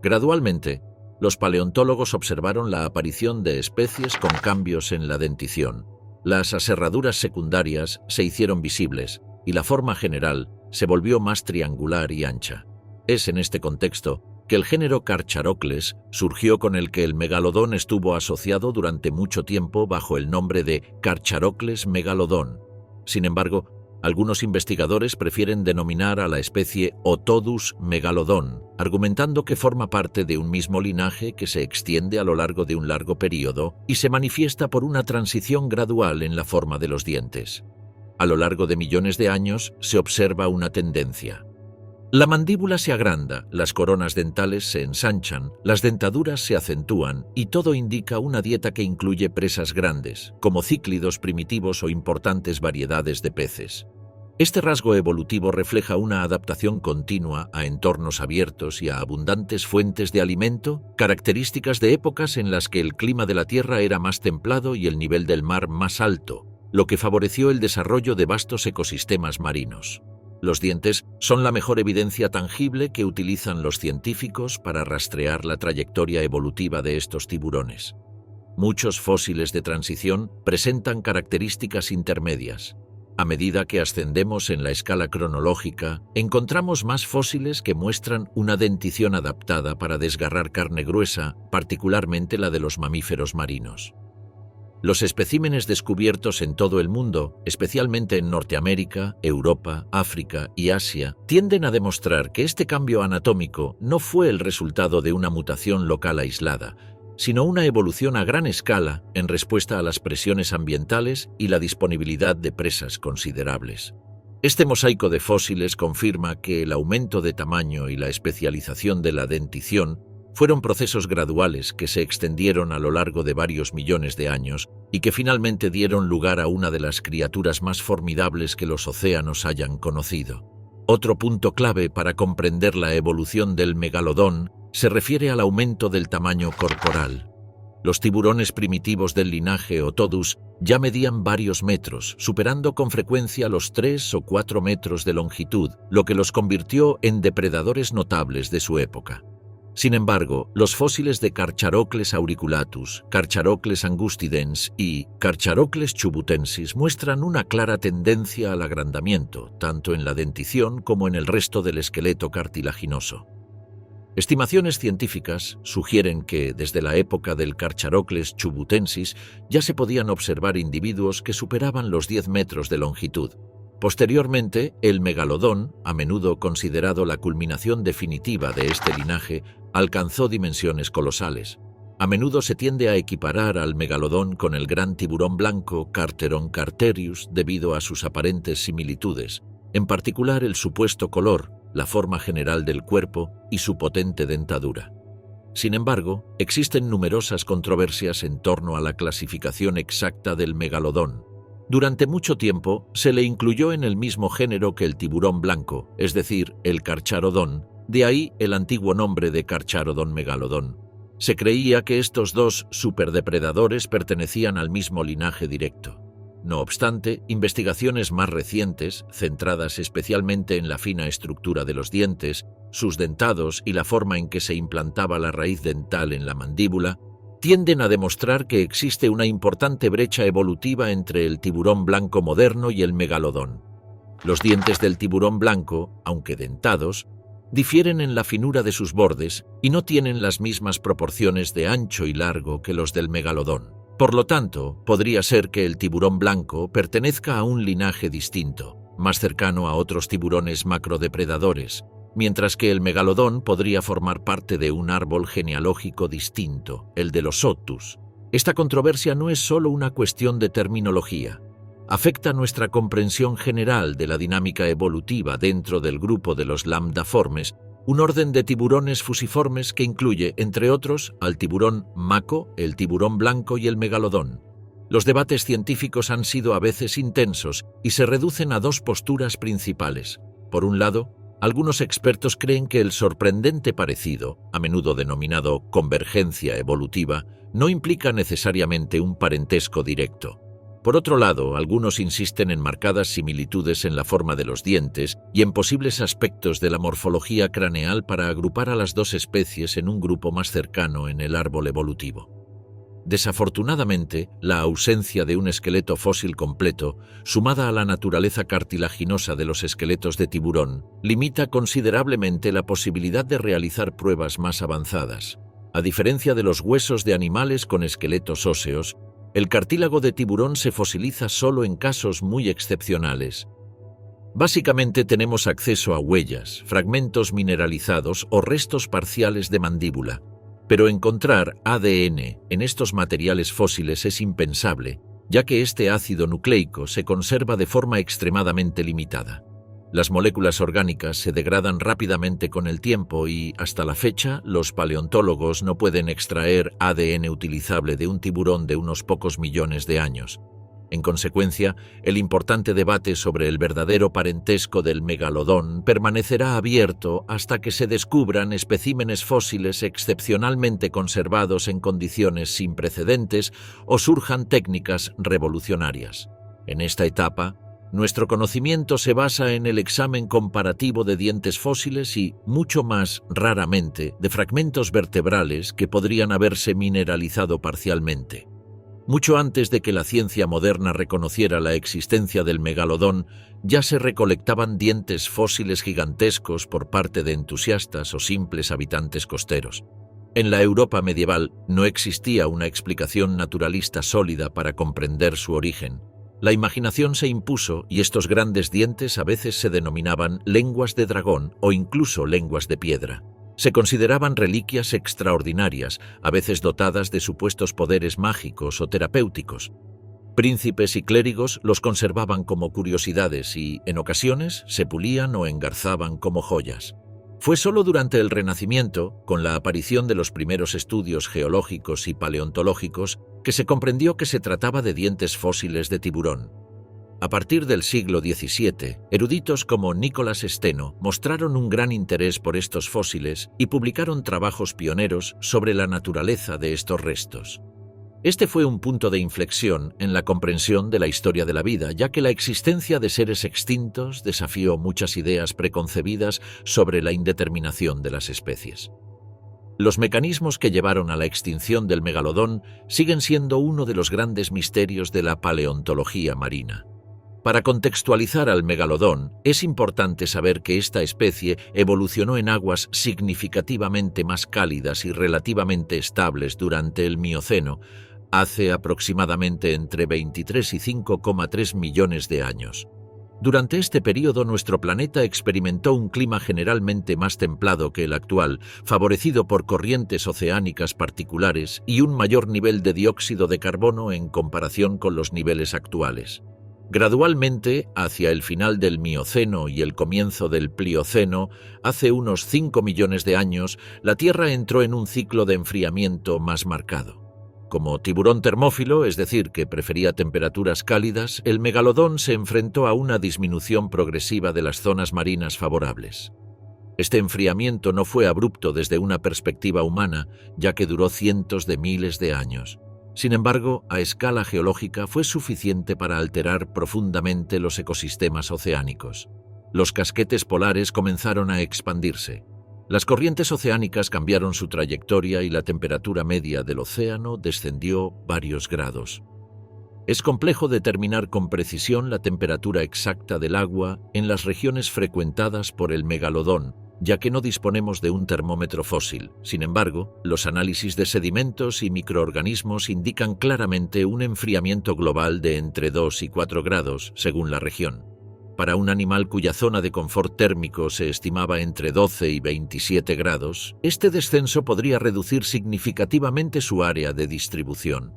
S1: Gradualmente, los paleontólogos observaron la aparición de especies con cambios en la dentición. Las aserraduras secundarias se hicieron visibles y la forma general se volvió más triangular y ancha. Es en este contexto que el género Carcharocles surgió, con el que el megalodón estuvo asociado durante mucho tiempo bajo el nombre de Carcharocles megalodon. Sin embargo, algunos investigadores prefieren denominar a la especie Otodus megalodon, argumentando que forma parte de un mismo linaje que se extiende a lo largo de un largo período y se manifiesta por una transición gradual en la forma de los dientes. A lo largo de millones de años se observa una tendencia. La mandíbula se agranda, las coronas dentales se ensanchan, las dentaduras se acentúan y todo indica una dieta que incluye presas grandes, como cíclidos primitivos o importantes variedades de peces. Este rasgo evolutivo refleja una adaptación continua a entornos abiertos y a abundantes fuentes de alimento, características de épocas en las que el clima de la Tierra era más templado y el nivel del mar más alto, lo que favoreció el desarrollo de vastos ecosistemas marinos. Los dientes son la mejor evidencia tangible que utilizan los científicos para rastrear la trayectoria evolutiva de estos tiburones. Muchos fósiles de transición presentan características intermedias. A medida que ascendemos en la escala cronológica, encontramos más fósiles que muestran una dentición adaptada para desgarrar carne gruesa, particularmente la de los mamíferos marinos. Los especímenes descubiertos en todo el mundo, especialmente en Norteamérica, Europa, África y Asia, tienden a demostrar que este cambio anatómico no fue el resultado de una mutación local aislada, sino una evolución a gran escala en respuesta a las presiones ambientales y la disponibilidad de presas considerables. Este mosaico de fósiles confirma que el aumento de tamaño y la especialización de la dentición fueron procesos graduales que se extendieron a lo largo de varios millones de años y que finalmente dieron lugar a una de las criaturas más formidables que los océanos hayan conocido. Otro punto clave para comprender la evolución del megalodón se refiere al aumento del tamaño corporal. Los tiburones primitivos del linaje Otodus ya medían varios metros, superando con frecuencia los 3 o 4 metros de longitud, lo que los convirtió en depredadores notables de su época. Sin embargo, los fósiles de Carcharocles auriculatus, Carcharocles angustidens y Carcharocles chubutensis muestran una clara tendencia al agrandamiento, tanto en la dentición como en el resto del esqueleto cartilaginoso. Estimaciones científicas sugieren que, desde la época del Carcharocles chubutensis, ya se podían observar individuos que superaban los 10 metros de longitud. Posteriormente, el megalodón, a menudo considerado la culminación definitiva de este linaje, alcanzó dimensiones colosales. A menudo se tiende a equiparar al megalodón con el gran tiburón blanco Carteron carterius debido a sus aparentes similitudes, en particular el supuesto color, la forma general del cuerpo y su potente dentadura. Sin embargo, existen numerosas controversias en torno a la clasificación exacta del megalodón. Durante mucho tiempo se le incluyó en el mismo género que el tiburón blanco, es decir, el Carcharodon, de ahí el antiguo nombre de Carcharodon megalodon. Se creía que estos dos superdepredadores pertenecían al mismo linaje directo. No obstante, investigaciones más recientes, centradas especialmente en la fina estructura de los dientes, sus dentados y la forma en que se implantaba la raíz dental en la mandíbula, tienden a demostrar que existe una importante brecha evolutiva entre el tiburón blanco moderno y el megalodón. Los dientes del tiburón blanco, aunque dentados, difieren en la finura de sus bordes y no tienen las mismas proporciones de ancho y largo que los del megalodón. Por lo tanto, podría ser que el tiburón blanco pertenezca a un linaje distinto, más cercano a otros tiburones macrodepredadores, mientras que el megalodón podría formar parte de un árbol genealógico distinto, el de los Otus. Esta controversia no es solo una cuestión de terminología. afecta nuestra comprensión general de la dinámica evolutiva dentro del grupo de los lambdaformes, un orden de tiburones fusiformes que incluye, entre otros, al tiburón mako, el tiburón blanco y el megalodón. Los debates científicos han sido a veces intensos y se reducen a dos posturas principales. Por un lado, algunos expertos creen que el sorprendente parecido, a menudo denominado convergencia evolutiva, no implica necesariamente un parentesco directo. Por otro lado, algunos insisten en marcadas similitudes en la forma de los dientes y en posibles aspectos de la morfología craneal para agrupar a las dos especies en un grupo más cercano en el árbol evolutivo. Desafortunadamente, la ausencia de un esqueleto fósil completo, sumada a la naturaleza cartilaginosa de los esqueletos de tiburón, limita considerablemente la posibilidad de realizar pruebas más avanzadas. A diferencia de los huesos de animales con esqueletos óseos, el cartílago de tiburón se fosiliza solo en casos muy excepcionales. Básicamente tenemos acceso a huellas, fragmentos mineralizados o restos parciales de mandíbula, pero encontrar ADN en estos materiales fósiles es impensable, ya que este ácido nucleico se conserva de forma extremadamente limitada. Las moléculas orgánicas se degradan rápidamente con el tiempo y, hasta la fecha, los paleontólogos no pueden extraer ADN utilizable de un tiburón de unos pocos millones de años. En consecuencia, el importante debate sobre el verdadero parentesco del megalodón permanecerá abierto hasta que se descubran especímenes fósiles excepcionalmente conservados en condiciones sin precedentes o surjan técnicas revolucionarias. En esta etapa, nuestro conocimiento se basa en el examen comparativo de dientes fósiles y, mucho más raramente, de fragmentos vertebrales que podrían haberse mineralizado parcialmente. Mucho antes de que la ciencia moderna reconociera la existencia del megalodón, ya se recolectaban dientes fósiles gigantescos por parte de entusiastas o simples habitantes costeros. En la Europa medieval no existía una explicación naturalista sólida para comprender su origen. La imaginación se impuso y estos grandes dientes a veces se denominaban lenguas de dragón o incluso lenguas de piedra. Se consideraban reliquias extraordinarias, a veces dotadas de supuestos poderes mágicos o terapéuticos. Príncipes y clérigos los conservaban como curiosidades y, en ocasiones, se pulían o engarzaban como joyas. Fue solo durante el Renacimiento, con la aparición de los primeros estudios geológicos y paleontológicos, que se comprendió que se trataba de dientes fósiles de tiburón. A partir del siglo XVII, eruditos como Nicolas Steno mostraron un gran interés por estos fósiles y publicaron trabajos pioneros sobre la naturaleza de estos restos. Este fue un punto de inflexión en la comprensión de la historia de la vida, ya que la existencia de seres extintos desafió muchas ideas preconcebidas sobre la indeterminación de las especies. Los mecanismos que llevaron a la extinción del megalodón siguen siendo uno de los grandes misterios de la paleontología marina. Para contextualizar al megalodón, es importante saber que esta especie evolucionó en aguas significativamente más cálidas y relativamente estables durante el Mioceno, hace aproximadamente entre 23 y 5,3 millones de años. Durante este periodo nuestro planeta experimentó un clima generalmente más templado que el actual, favorecido por corrientes oceánicas particulares y un mayor nivel de dióxido de carbono en comparación con los niveles actuales. Gradualmente, hacia el final del Mioceno y el comienzo del Plioceno, hace unos 5 millones de años, la Tierra entró en un ciclo de enfriamiento más marcado. Como tiburón termófilo, es decir, que prefería temperaturas cálidas, el megalodón se enfrentó a una disminución progresiva de las zonas marinas favorables. Este enfriamiento no fue abrupto desde una perspectiva humana, ya que duró cientos de miles de años. Sin embargo, a escala geológica fue suficiente para alterar profundamente los ecosistemas oceánicos. Los casquetes polares comenzaron a expandirse. Las corrientes oceánicas cambiaron su trayectoria y la temperatura media del océano descendió varios grados. Es complejo determinar con precisión la temperatura exacta del agua en las regiones frecuentadas por el megalodón, ya que no disponemos de un termómetro fósil. Sin embargo, los análisis de sedimentos y microorganismos indican claramente un enfriamiento global de entre 2 y 4 grados, según la región. Para un animal cuya zona de confort térmico se estimaba entre 12 y 27 grados, este descenso podría reducir significativamente su área de distribución.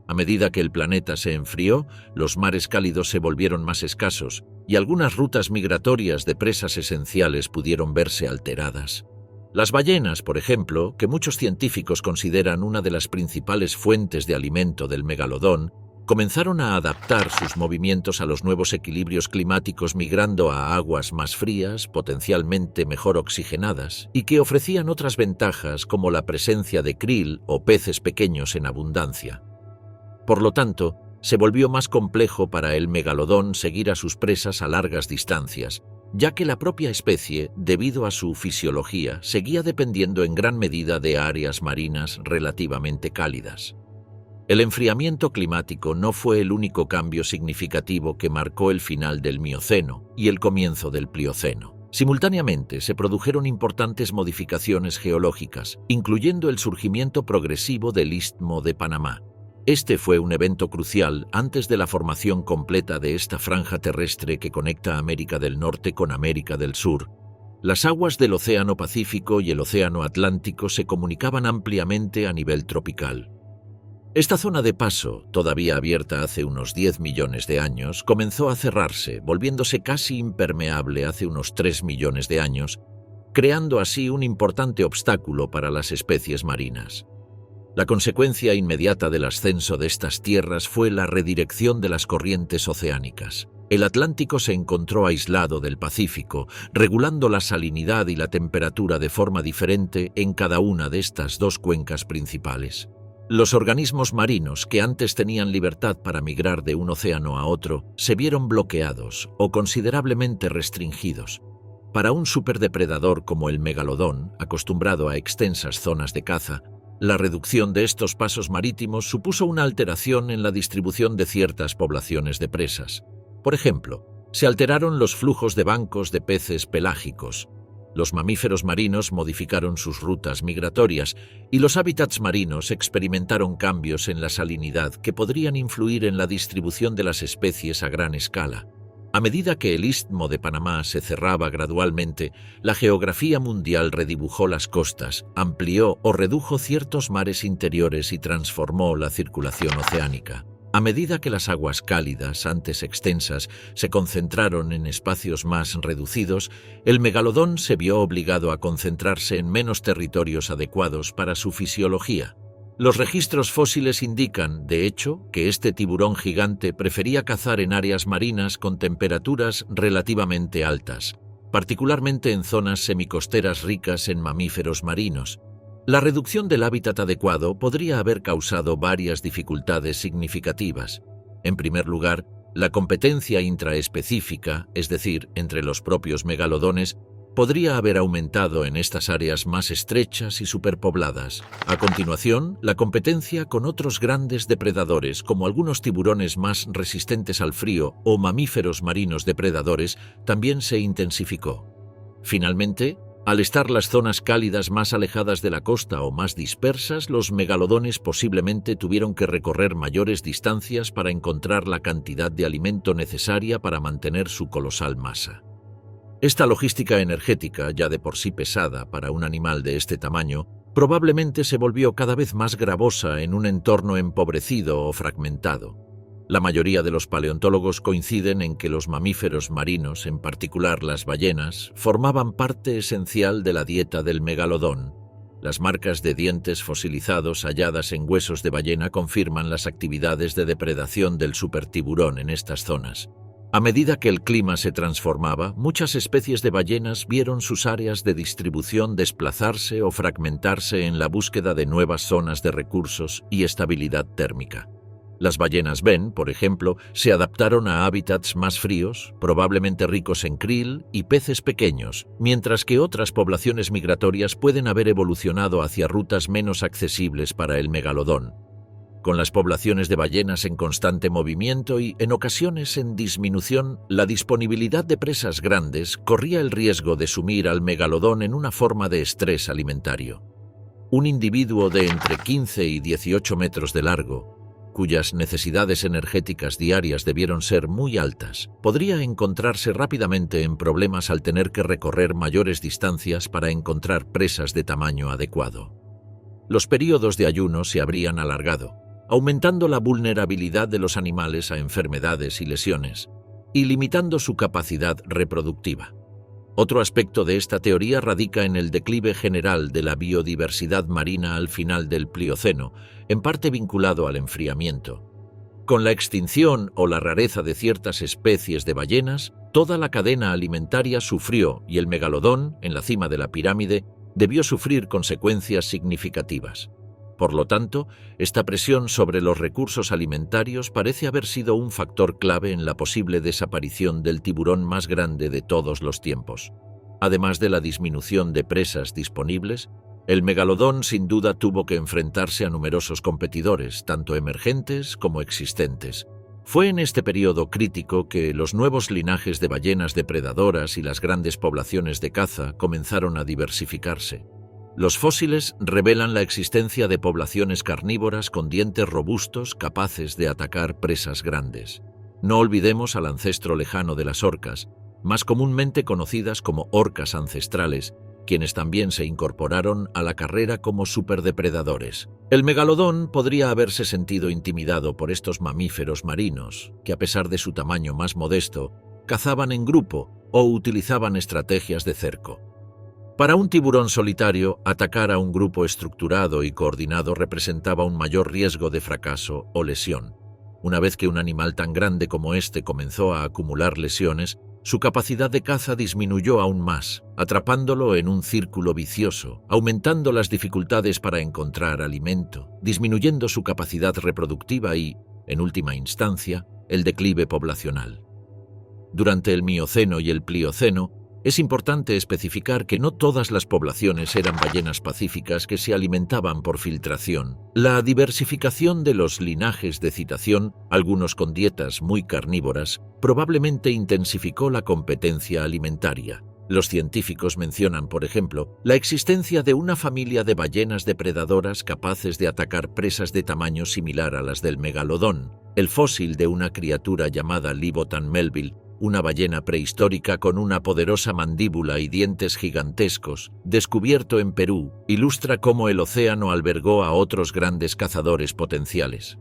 S1: A medida que el planeta se enfrió, los mares cálidos se volvieron más escasos y algunas rutas migratorias de presas esenciales pudieron verse alteradas. Las ballenas, por ejemplo, que muchos científicos consideran una de las principales fuentes de alimento del megalodón, comenzaron a adaptar sus movimientos a los nuevos equilibrios climáticos migrando a aguas más frías, potencialmente mejor oxigenadas, y que ofrecían otras ventajas como la presencia de krill o peces pequeños en abundancia. Por lo tanto, se volvió más complejo para el megalodón seguir a sus presas a largas distancias, ya que la propia especie, debido a su fisiología, seguía dependiendo en gran medida de áreas marinas relativamente cálidas. El enfriamiento climático no fue el único cambio significativo que marcó el final del Mioceno y el comienzo del Plioceno. Simultáneamente se produjeron importantes modificaciones geológicas, incluyendo el surgimiento progresivo del Istmo de Panamá. Este fue un evento crucial antes de la formación completa de esta franja terrestre que conecta América del Norte con América del Sur. Las aguas del Océano Pacífico y el Océano Atlántico se comunicaban ampliamente a nivel tropical. Esta zona de paso, todavía abierta hace unos 10 millones de años, comenzó a cerrarse, volviéndose casi impermeable hace unos 3 millones de años, creando así un importante obstáculo para las especies marinas. La consecuencia inmediata del ascenso de estas tierras fue la redirección de las corrientes oceánicas. El Atlántico se encontró aislado del Pacífico, regulando la salinidad y la temperatura de forma diferente en cada una de estas dos cuencas principales. Los organismos marinos que antes tenían libertad para migrar de un océano a otro se vieron bloqueados o considerablemente restringidos. Para un superdepredador como el megalodón, acostumbrado a extensas zonas de caza, la reducción de estos pasos marítimos supuso una alteración en la distribución de ciertas poblaciones de presas. Por ejemplo, se alteraron los flujos de bancos de peces pelágicos. Los mamíferos marinos modificaron sus rutas migratorias y los hábitats marinos experimentaron cambios en la salinidad que podrían influir en la distribución de las especies a gran escala. A medida que el Istmo de Panamá se cerraba gradualmente, la geografía mundial redibujó las costas, amplió o redujo ciertos mares interiores y transformó la circulación oceánica. A medida que las aguas cálidas, antes extensas, se concentraron en espacios más reducidos, el megalodón se vio obligado a concentrarse en menos territorios adecuados para su fisiología. Los registros fósiles indican, de hecho, que este tiburón gigante prefería cazar en áreas marinas con temperaturas relativamente altas, particularmente en zonas semicosteras ricas en mamíferos marinos. La reducción del hábitat adecuado podría haber causado varias dificultades significativas. En primer lugar, la competencia intraespecífica, es decir, entre los propios megalodones, podría haber aumentado en estas áreas más estrechas y superpobladas. A continuación, la competencia con otros grandes depredadores, como algunos tiburones más resistentes al frío o mamíferos marinos depredadores, también se intensificó. Finalmente, al estar las zonas cálidas más alejadas de la costa o más dispersas, los megalodones posiblemente tuvieron que recorrer mayores distancias para encontrar la cantidad de alimento necesaria para mantener su colosal masa. Esta logística energética, ya de por sí pesada para un animal de este tamaño, probablemente se volvió cada vez más gravosa en un entorno empobrecido o fragmentado. La mayoría de los paleontólogos coinciden en que los mamíferos marinos, en particular las ballenas, formaban parte esencial de la dieta del megalodón. Las marcas de dientes fosilizados halladas en huesos de ballena confirman las actividades de depredación del supertiburón en estas zonas. A medida que el clima se transformaba, muchas especies de ballenas vieron sus áreas de distribución desplazarse o fragmentarse en la búsqueda de nuevas zonas de recursos y estabilidad térmica. Las ballenas ven, por ejemplo, se adaptaron a hábitats más fríos, probablemente ricos en krill y peces pequeños, mientras que otras poblaciones migratorias pueden haber evolucionado hacia rutas menos accesibles para el megalodón. Con las poblaciones de ballenas en constante movimiento y, en ocasiones, en disminución, la disponibilidad de presas grandes corría el riesgo de sumir al megalodón en una forma de estrés alimentario. Un individuo de entre 15 y 18 metros de largo, cuyas necesidades energéticas diarias debieron ser muy altas, podría encontrarse rápidamente en problemas al tener que recorrer mayores distancias para encontrar presas de tamaño adecuado. Los períodos de ayuno se habrían alargado. aumentando la vulnerabilidad de los animales a enfermedades y lesiones, y limitando su capacidad reproductiva. Otro aspecto de esta teoría radica en el declive general de la biodiversidad marina al final del Plioceno, en parte vinculado al enfriamiento. Con la extinción o la rareza de ciertas especies de ballenas, toda la cadena alimentaria sufrió y el megalodón, en la cima de la pirámide, debió sufrir consecuencias significativas. Por lo tanto, esta presión sobre los recursos alimentarios parece haber sido un factor clave en la posible desaparición del tiburón más grande de todos los tiempos. Además de la disminución de presas disponibles, el megalodón sin duda tuvo que enfrentarse a numerosos competidores, tanto emergentes como existentes. Fue en este periodo crítico que los nuevos linajes de ballenas depredadoras y las grandes poblaciones de caza comenzaron a diversificarse. Los fósiles revelan la existencia de poblaciones carnívoras con dientes robustos capaces de atacar presas grandes. No olvidemos al ancestro lejano de las orcas, más comúnmente conocidas como orcas ancestrales, quienes también se incorporaron a la carrera como superdepredadores. El megalodón podría haberse sentido intimidado por estos mamíferos marinos, que a pesar de su tamaño más modesto, cazaban en grupo o utilizaban estrategias de cerco. Para un tiburón solitario, atacar a un grupo estructurado y coordinado representaba un mayor riesgo de fracaso o lesión. Una vez que un animal tan grande como este comenzó a acumular lesiones, su capacidad de caza disminuyó aún más, atrapándolo en un círculo vicioso, aumentando las dificultades para encontrar alimento, disminuyendo su capacidad reproductiva y, en última instancia, el declive poblacional. Durante el Mioceno y el Plioceno, es importante especificar que no todas las poblaciones eran ballenas pacíficas que se alimentaban por filtración. La diversificación de los linajes de citación, algunos con dietas muy carnívoras, probablemente intensificó la competencia alimentaria. Los científicos mencionan, por ejemplo, la existencia de una familia de ballenas depredadoras capaces de atacar presas de tamaño similar a las del megalodón. El fósil de una criatura llamada Libotan melville, una ballena prehistórica con una poderosa mandíbula y dientes gigantescos, descubierto en Perú, ilustra cómo el océano albergó a otros grandes cazadores potenciales.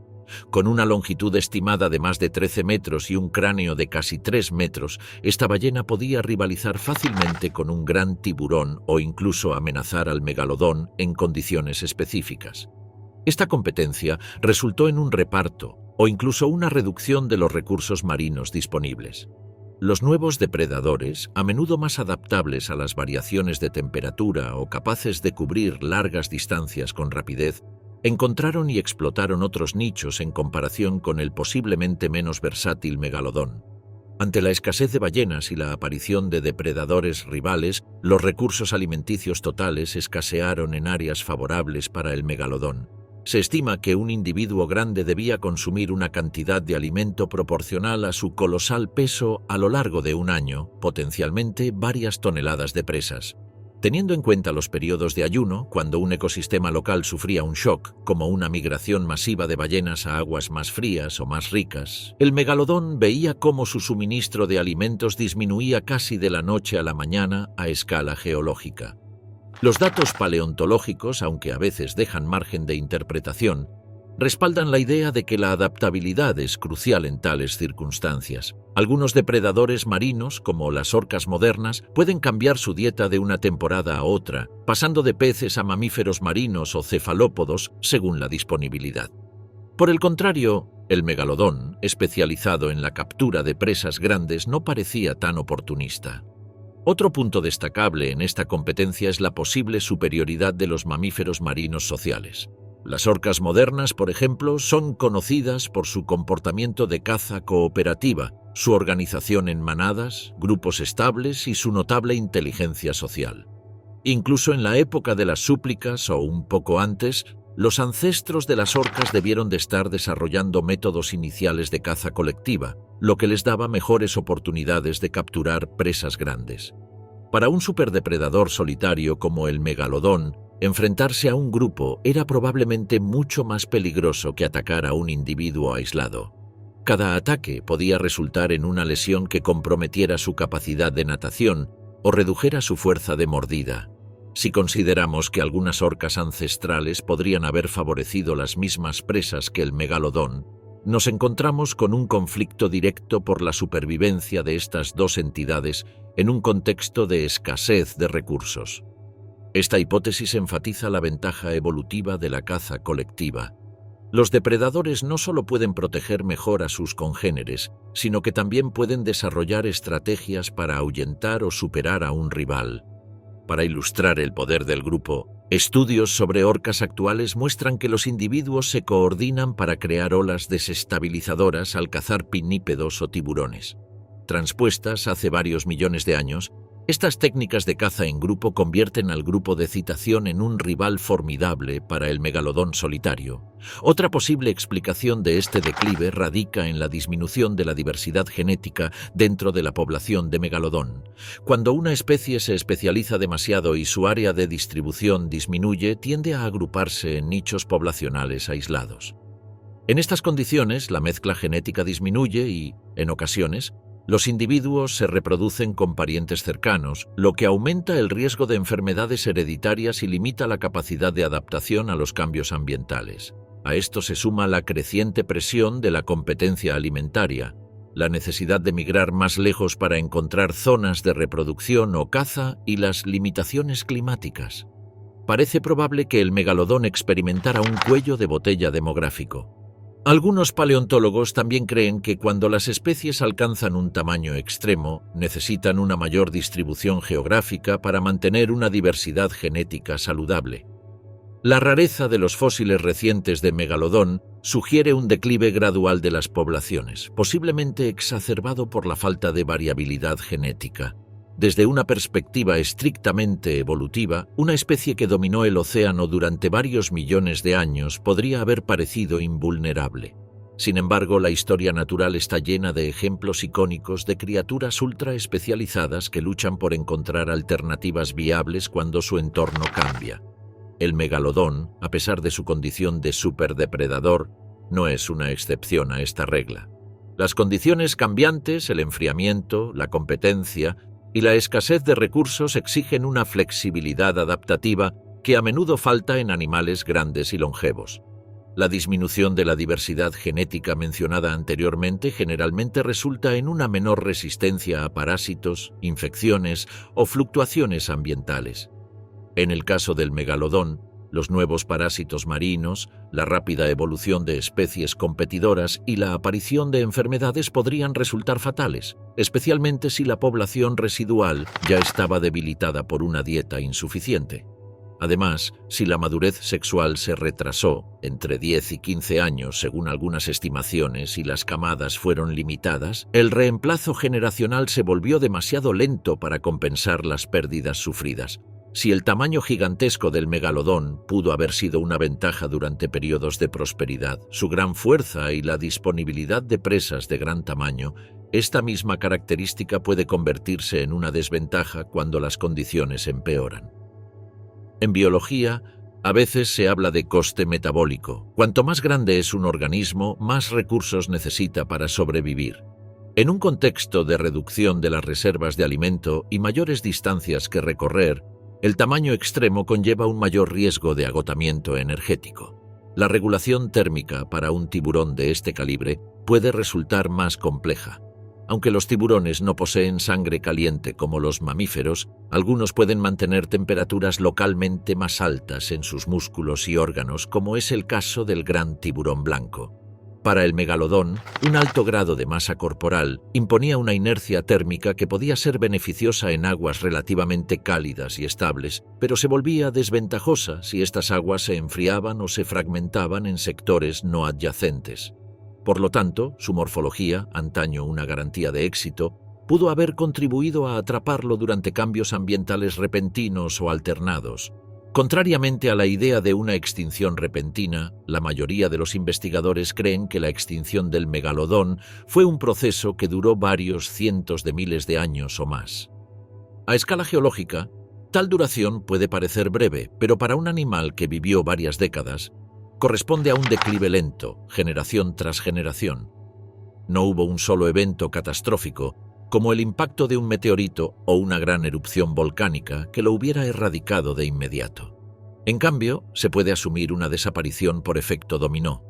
S1: Con una longitud estimada de más de 13 metros y un cráneo de casi 3 metros, esta ballena podía rivalizar fácilmente con un gran tiburón o incluso amenazar al megalodón en condiciones específicas. Esta competencia resultó en un reparto o incluso una reducción de los recursos marinos disponibles. Los nuevos depredadores, a menudo más adaptables a las variaciones de temperatura o capaces de cubrir largas distancias con rapidez, encontraron y explotaron otros nichos en comparación con el posiblemente menos versátil megalodón. Ante la escasez de ballenas y la aparición de depredadores rivales, los recursos alimenticios totales escasearon en áreas favorables para el megalodón. Se estima que un individuo grande debía consumir una cantidad de alimento proporcional a su colosal peso a lo largo de un año, potencialmente varias toneladas de presas. Teniendo en cuenta los periodos de ayuno, cuando un ecosistema local sufría un shock, como una migración masiva de ballenas a aguas más frías o más ricas, el megalodón veía cómo su suministro de alimentos disminuía casi de la noche a la mañana a escala geológica. Los datos paleontológicos, aunque a veces dejan margen de interpretación, respaldan la idea de que la adaptabilidad es crucial en tales circunstancias. Algunos depredadores marinos, como las orcas modernas, pueden cambiar su dieta de una temporada a otra, pasando de peces a mamíferos marinos o cefalópodos según la disponibilidad. Por el contrario, el megalodón, especializado en la captura de presas grandes, no parecía tan oportunista. Otro punto destacable en esta competencia es la posible superioridad de los mamíferos marinos sociales. Las orcas modernas, por ejemplo, son conocidas por su comportamiento de caza cooperativa, su organización en manadas, grupos estables y su notable inteligencia social. Incluso en la época de las súplicas o un poco antes, los ancestros de las orcas debieron de estar desarrollando métodos iniciales de caza colectiva, lo que les daba mejores oportunidades de capturar presas grandes. Para un superdepredador solitario como el megalodón, enfrentarse a un grupo era probablemente mucho más peligroso que atacar a un individuo aislado. Cada ataque podía resultar en una lesión que comprometiera su capacidad de natación o redujera su fuerza de mordida. Si consideramos que algunas orcas ancestrales podrían haber favorecido las mismas presas que el megalodón, nos encontramos con un conflicto directo por la supervivencia de estas dos entidades en un contexto de escasez de recursos. Esta hipótesis enfatiza la ventaja evolutiva de la caza colectiva. Los depredadores no solo pueden proteger mejor a sus congéneres, sino que también pueden desarrollar estrategias para ahuyentar o superar a un rival. Para ilustrar el poder del grupo, estudios sobre orcas actuales muestran que los individuos se coordinan para crear olas desestabilizadoras al cazar pinípedos o tiburones. Transpuestas hace varios millones de años, estas técnicas de caza en grupo convierten al grupo de citación en un rival formidable para el megalodón solitario. Otra posible explicación de este declive radica en la disminución de la diversidad genética dentro de la población de megalodón. Cuando una especie se especializa demasiado y su área de distribución disminuye, tiende a agruparse en nichos poblacionales aislados. En estas condiciones, la mezcla genética disminuye y, en ocasiones, los individuos se reproducen con parientes cercanos, lo que aumenta el riesgo de enfermedades hereditarias y limita la capacidad de adaptación a los cambios ambientales. A esto se suma la creciente presión de la competencia alimentaria, la necesidad de migrar más lejos para encontrar zonas de reproducción o caza y las limitaciones climáticas. Parece probable que el megalodón experimentara un cuello de botella demográfico. Algunos paleontólogos también creen que cuando las especies alcanzan un tamaño extremo, necesitan una mayor distribución geográfica para mantener una diversidad genética saludable. La rareza de los fósiles recientes de megalodón sugiere un declive gradual de las poblaciones, posiblemente exacerbado por la falta de variabilidad genética. Desde una perspectiva estrictamente evolutiva, una especie que dominó el océano durante varios millones de años podría haber parecido invulnerable. Sin embargo, la historia natural está llena de ejemplos icónicos de criaturas ultra especializadas que luchan por encontrar alternativas viables cuando su entorno cambia. El megalodón, a pesar de su condición de superdepredador, no es una excepción a esta regla. Las condiciones cambiantes, el enfriamiento, la competencia y la escasez de recursos exigen una flexibilidad adaptativa que a menudo falta en animales grandes y longevos. La disminución de la diversidad genética mencionada anteriormente generalmente resulta en una menor resistencia a parásitos, infecciones o fluctuaciones ambientales. En el caso del megalodón, los nuevos parásitos marinos, la rápida evolución de especies competidoras y la aparición de enfermedades podrían resultar fatales, especialmente si la población residual ya estaba debilitada por una dieta insuficiente. Además, si la madurez sexual se retrasó entre 10 y 15 años según algunas estimaciones y las camadas fueron limitadas, el reemplazo generacional se volvió demasiado lento para compensar las pérdidas sufridas. Si el tamaño gigantesco del megalodón pudo haber sido una ventaja durante periodos de prosperidad, su gran fuerza y la disponibilidad de presas de gran tamaño, esta misma característica puede convertirse en una desventaja cuando las condiciones empeoran. En biología, a veces se habla de coste metabólico. Cuanto más grande es un organismo, más recursos necesita para sobrevivir. En un contexto de reducción de las reservas de alimento y mayores distancias que recorrer, el tamaño extremo conlleva un mayor riesgo de agotamiento energético. La regulación térmica para un tiburón de este calibre puede resultar más compleja. Aunque los tiburones no poseen sangre caliente como los mamíferos, algunos pueden mantener temperaturas localmente más altas en sus músculos y órganos, como es el caso del gran tiburón blanco. Para el megalodón, un alto grado de masa corporal imponía una inercia térmica que podía ser beneficiosa en aguas relativamente cálidas y estables, pero se volvía desventajosa si estas aguas se enfriaban o se fragmentaban en sectores no adyacentes. Por lo tanto, su morfología, antaño una garantía de éxito, pudo haber contribuido a atraparlo durante cambios ambientales repentinos o alternados. Contrariamente a la idea de una extinción repentina, la mayoría de los investigadores creen que la extinción del megalodón fue un proceso que duró varios cientos de miles de años o más. A escala geológica, tal duración puede parecer breve, pero para un animal que vivió varias décadas, corresponde a un declive lento, generación tras generación. No hubo un solo evento catastrófico, como el impacto de un meteorito o una gran erupción volcánica que lo hubiera erradicado de inmediato. En cambio, se puede asumir una desaparición por efecto dominó.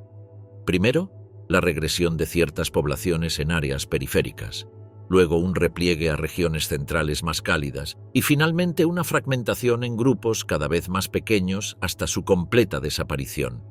S1: Primero, la regresión de ciertas poblaciones en áreas periféricas, luego un repliegue a regiones centrales más cálidas y finalmente una fragmentación en grupos cada vez más pequeños hasta su completa desaparición.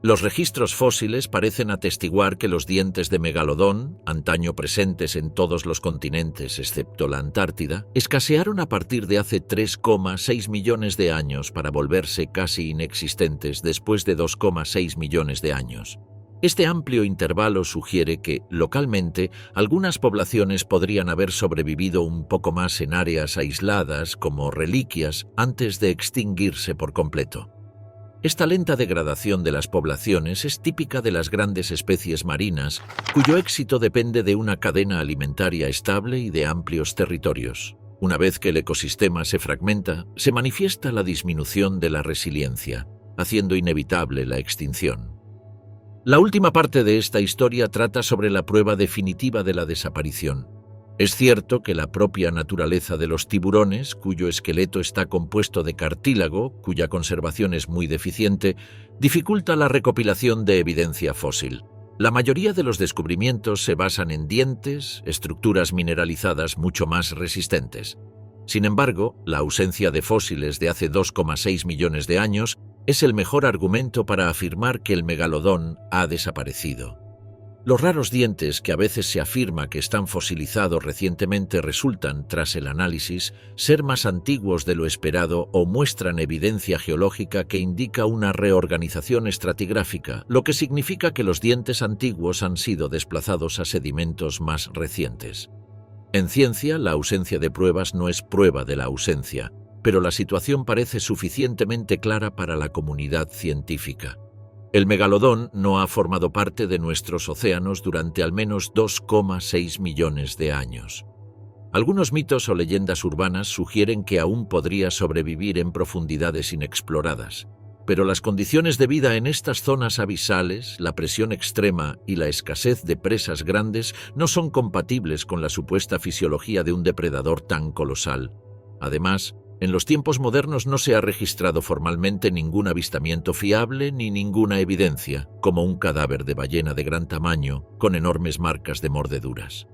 S1: Los registros fósiles parecen atestiguar que los dientes de megalodón, antaño presentes en todos los continentes excepto la Antártida, escasearon a partir de hace 3,6 millones de años para volverse casi inexistentes después de 2,6 millones de años. Este amplio intervalo sugiere que, localmente, algunas poblaciones podrían haber sobrevivido un poco más en áreas aisladas como reliquias antes de extinguirse por completo. Esta lenta degradación de las poblaciones es típica de las grandes especies marinas, cuyo éxito depende de una cadena alimentaria estable y de amplios territorios. Una vez que el ecosistema se fragmenta, se manifiesta la disminución de la resiliencia, haciendo inevitable la extinción. La última parte de esta historia trata sobre la prueba definitiva de la desaparición. Es cierto que la propia naturaleza de los tiburones, cuyo esqueleto está compuesto de cartílago, cuya conservación es muy deficiente, dificulta la recopilación de evidencia fósil. La mayoría de los descubrimientos se basan en dientes, estructuras mineralizadas mucho más resistentes. Sin embargo, la ausencia de fósiles de hace 2,6 millones de años es el mejor argumento para afirmar que el megalodón ha desaparecido. Los raros dientes que a veces se afirma que están fosilizados recientemente resultan, tras el análisis, ser más antiguos de lo esperado o muestran evidencia geológica que indica una reorganización estratigráfica, lo que significa que los dientes antiguos han sido desplazados a sedimentos más recientes. En ciencia, la ausencia de pruebas no es prueba de la ausencia, pero la situación parece suficientemente clara para la comunidad científica. El megalodón no ha formado parte de nuestros océanos durante al menos 2,6 millones de años. Algunos mitos o leyendas urbanas sugieren que aún podría sobrevivir en profundidades inexploradas, pero las condiciones de vida en estas zonas abisales, la presión extrema y la escasez de presas grandes no son compatibles con la supuesta fisiología de un depredador tan colosal. Además, en los tiempos modernos no se ha registrado formalmente ningún avistamiento fiable ni ninguna evidencia, como un cadáver de ballena de gran tamaño con enormes marcas de mordeduras.